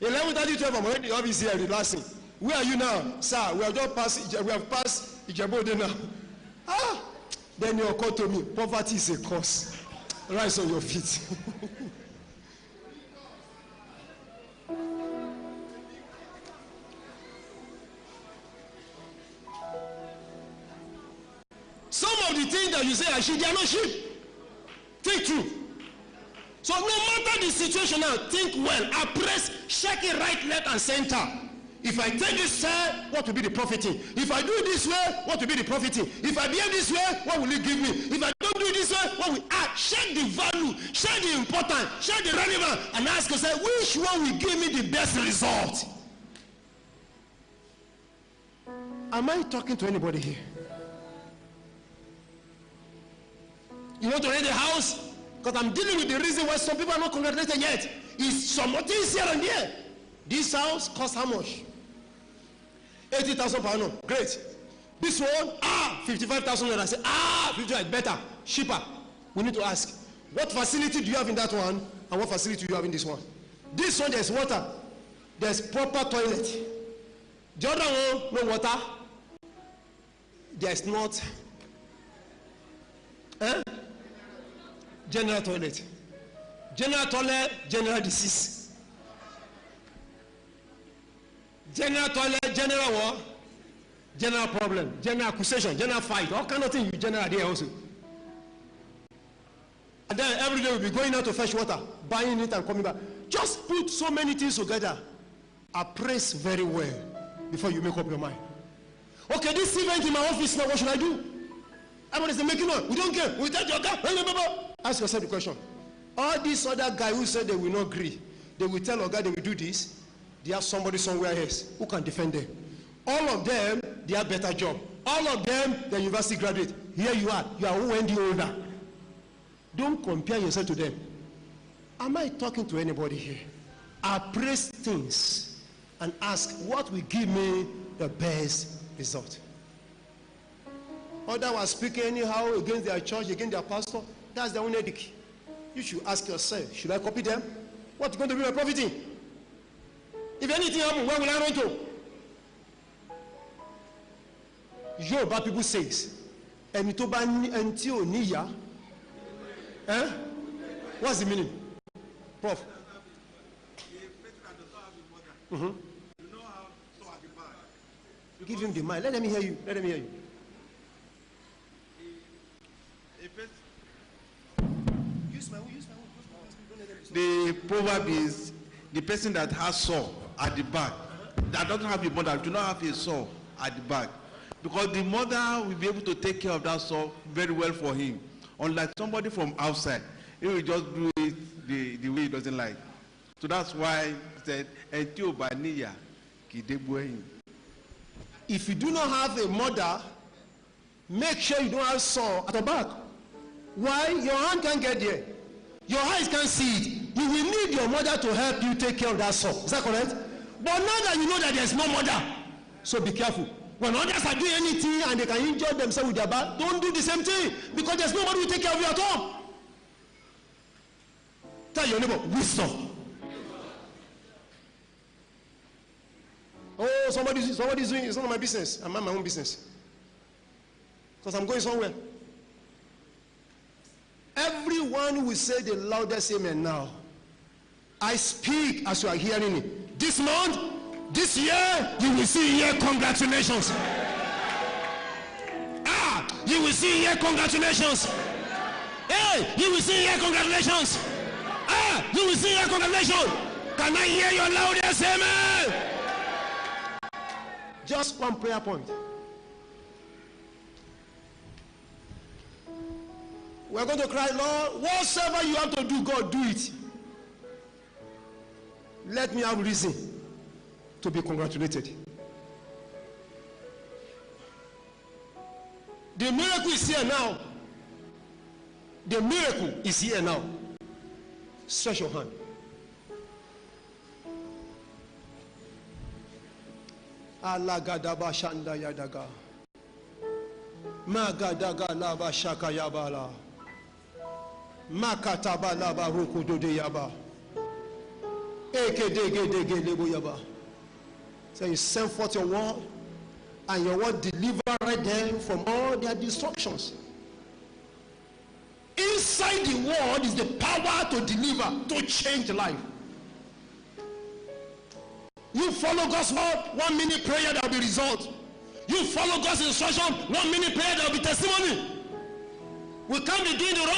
11:30, 12, I'm already obviously here relaxing. Where are you now? Sir, we have just passed, we have passed Ijebode now. Then you occur to me, poverty is a curse. Rise on your feet. Some of the things that you say are sheep, they are not sheep. Think true. So no matter the situation now, think well. Appraise, check it right, left, and center. If I take this side, what will be the profiting? If I do it this way, what will be the profiting? If I behave this way, what will it give me? If I don't do it this way, what will check the value, check the important, check the relevant, and ask yourself, which one will give me the best result? Am I talking to anybody here? You want to rent a house? Because I'm dealing with the reason why some people are not congratulated yet. Is some things here and there. This house costs how much? 80,000 per annum. Great. This one, 55,000. I say, 55 better, cheaper. We need to ask, what facility do you have in that one, and what facility do you have in this one? This one, there's water. There's proper toilet. The other one, no water. There's not. General toilet. General toilet, general disease. General toilet, general what? General problem, general accusation, general fight, all kind of things you general there also. And then every day we'll be going out to fetch water, buying it and coming back. Just put so many things together. Appraise very well before you make up your mind. Okay, this event in my office now, what should I do? Everybody is making noise. We don't care. We take your car. Ask yourself the question. All these other guys who said they will not agree, they will tell Oga they will do this. They have somebody somewhere else who can defend them. All of them, they have better job. All of them, they're university graduate. Here you are OND holder. Don't compare yourself to them. Am I talking to anybody here? appraise things and ask what will give me the best result. Others were speaking anyhow against their church, against their pastor. That's their own ethic. You should ask yourself, should I copy them? What's going to be my profiting? If anything happens, where will I run to? Yoruba people says, "Eni to ba eni tí ò ní ìyá." What's the meaning, Prof? Give him the mic. Let them hear you. Let them hear you. The proverb is the person that has saw at the back, that doesn't have a mother, do not have a saw at the back, because the mother will be able to take care of that saw very well for him, unlike somebody from outside. He will just do it the way he doesn't like. So that's why he said, if you do not have a mother, make sure you don't have saw at the back. Why? Your hand can't get there. Your eyes can't see it. You will need your mother to help you take care of that saw. Is that correct? But now that you know that there's no mother, so be careful. When others are doing anything and they can injure themselves with their back, don't do the same thing, because there's nobody who will take care of you at all. Tell your neighbor, wisdom. Oh, somebody's doing it. It's none of my business. I'm not my own business. Because I'm going somewhere. Everyone who will say the loudest amen now. I speak as you are hearing it. This month, this year, you will see here congratulations. You will see here congratulations. Hey, you will see here congratulations. You will see here congratulations. Can I hear your loudest amen? Just one prayer point. We're going to cry, Lord, whatsoever you have to do, God, do it. Let me have reason to be congratulated. The miracle is here now. The miracle is here now. Stretch your hand. Alagadaba shanda yadaga. Magadaga laba shaka yabala. Makataba laba ruku dode yaba. Eke dege dege lebo yaba. So you send forth your word, and your word delivered them from all their destructions. Inside the word is the power to deliver, to change life. You follow God's word, 1 minute prayer, there will be result. You follow God's instruction, 1 minute prayer, there will be testimony. We can't be doing the wrong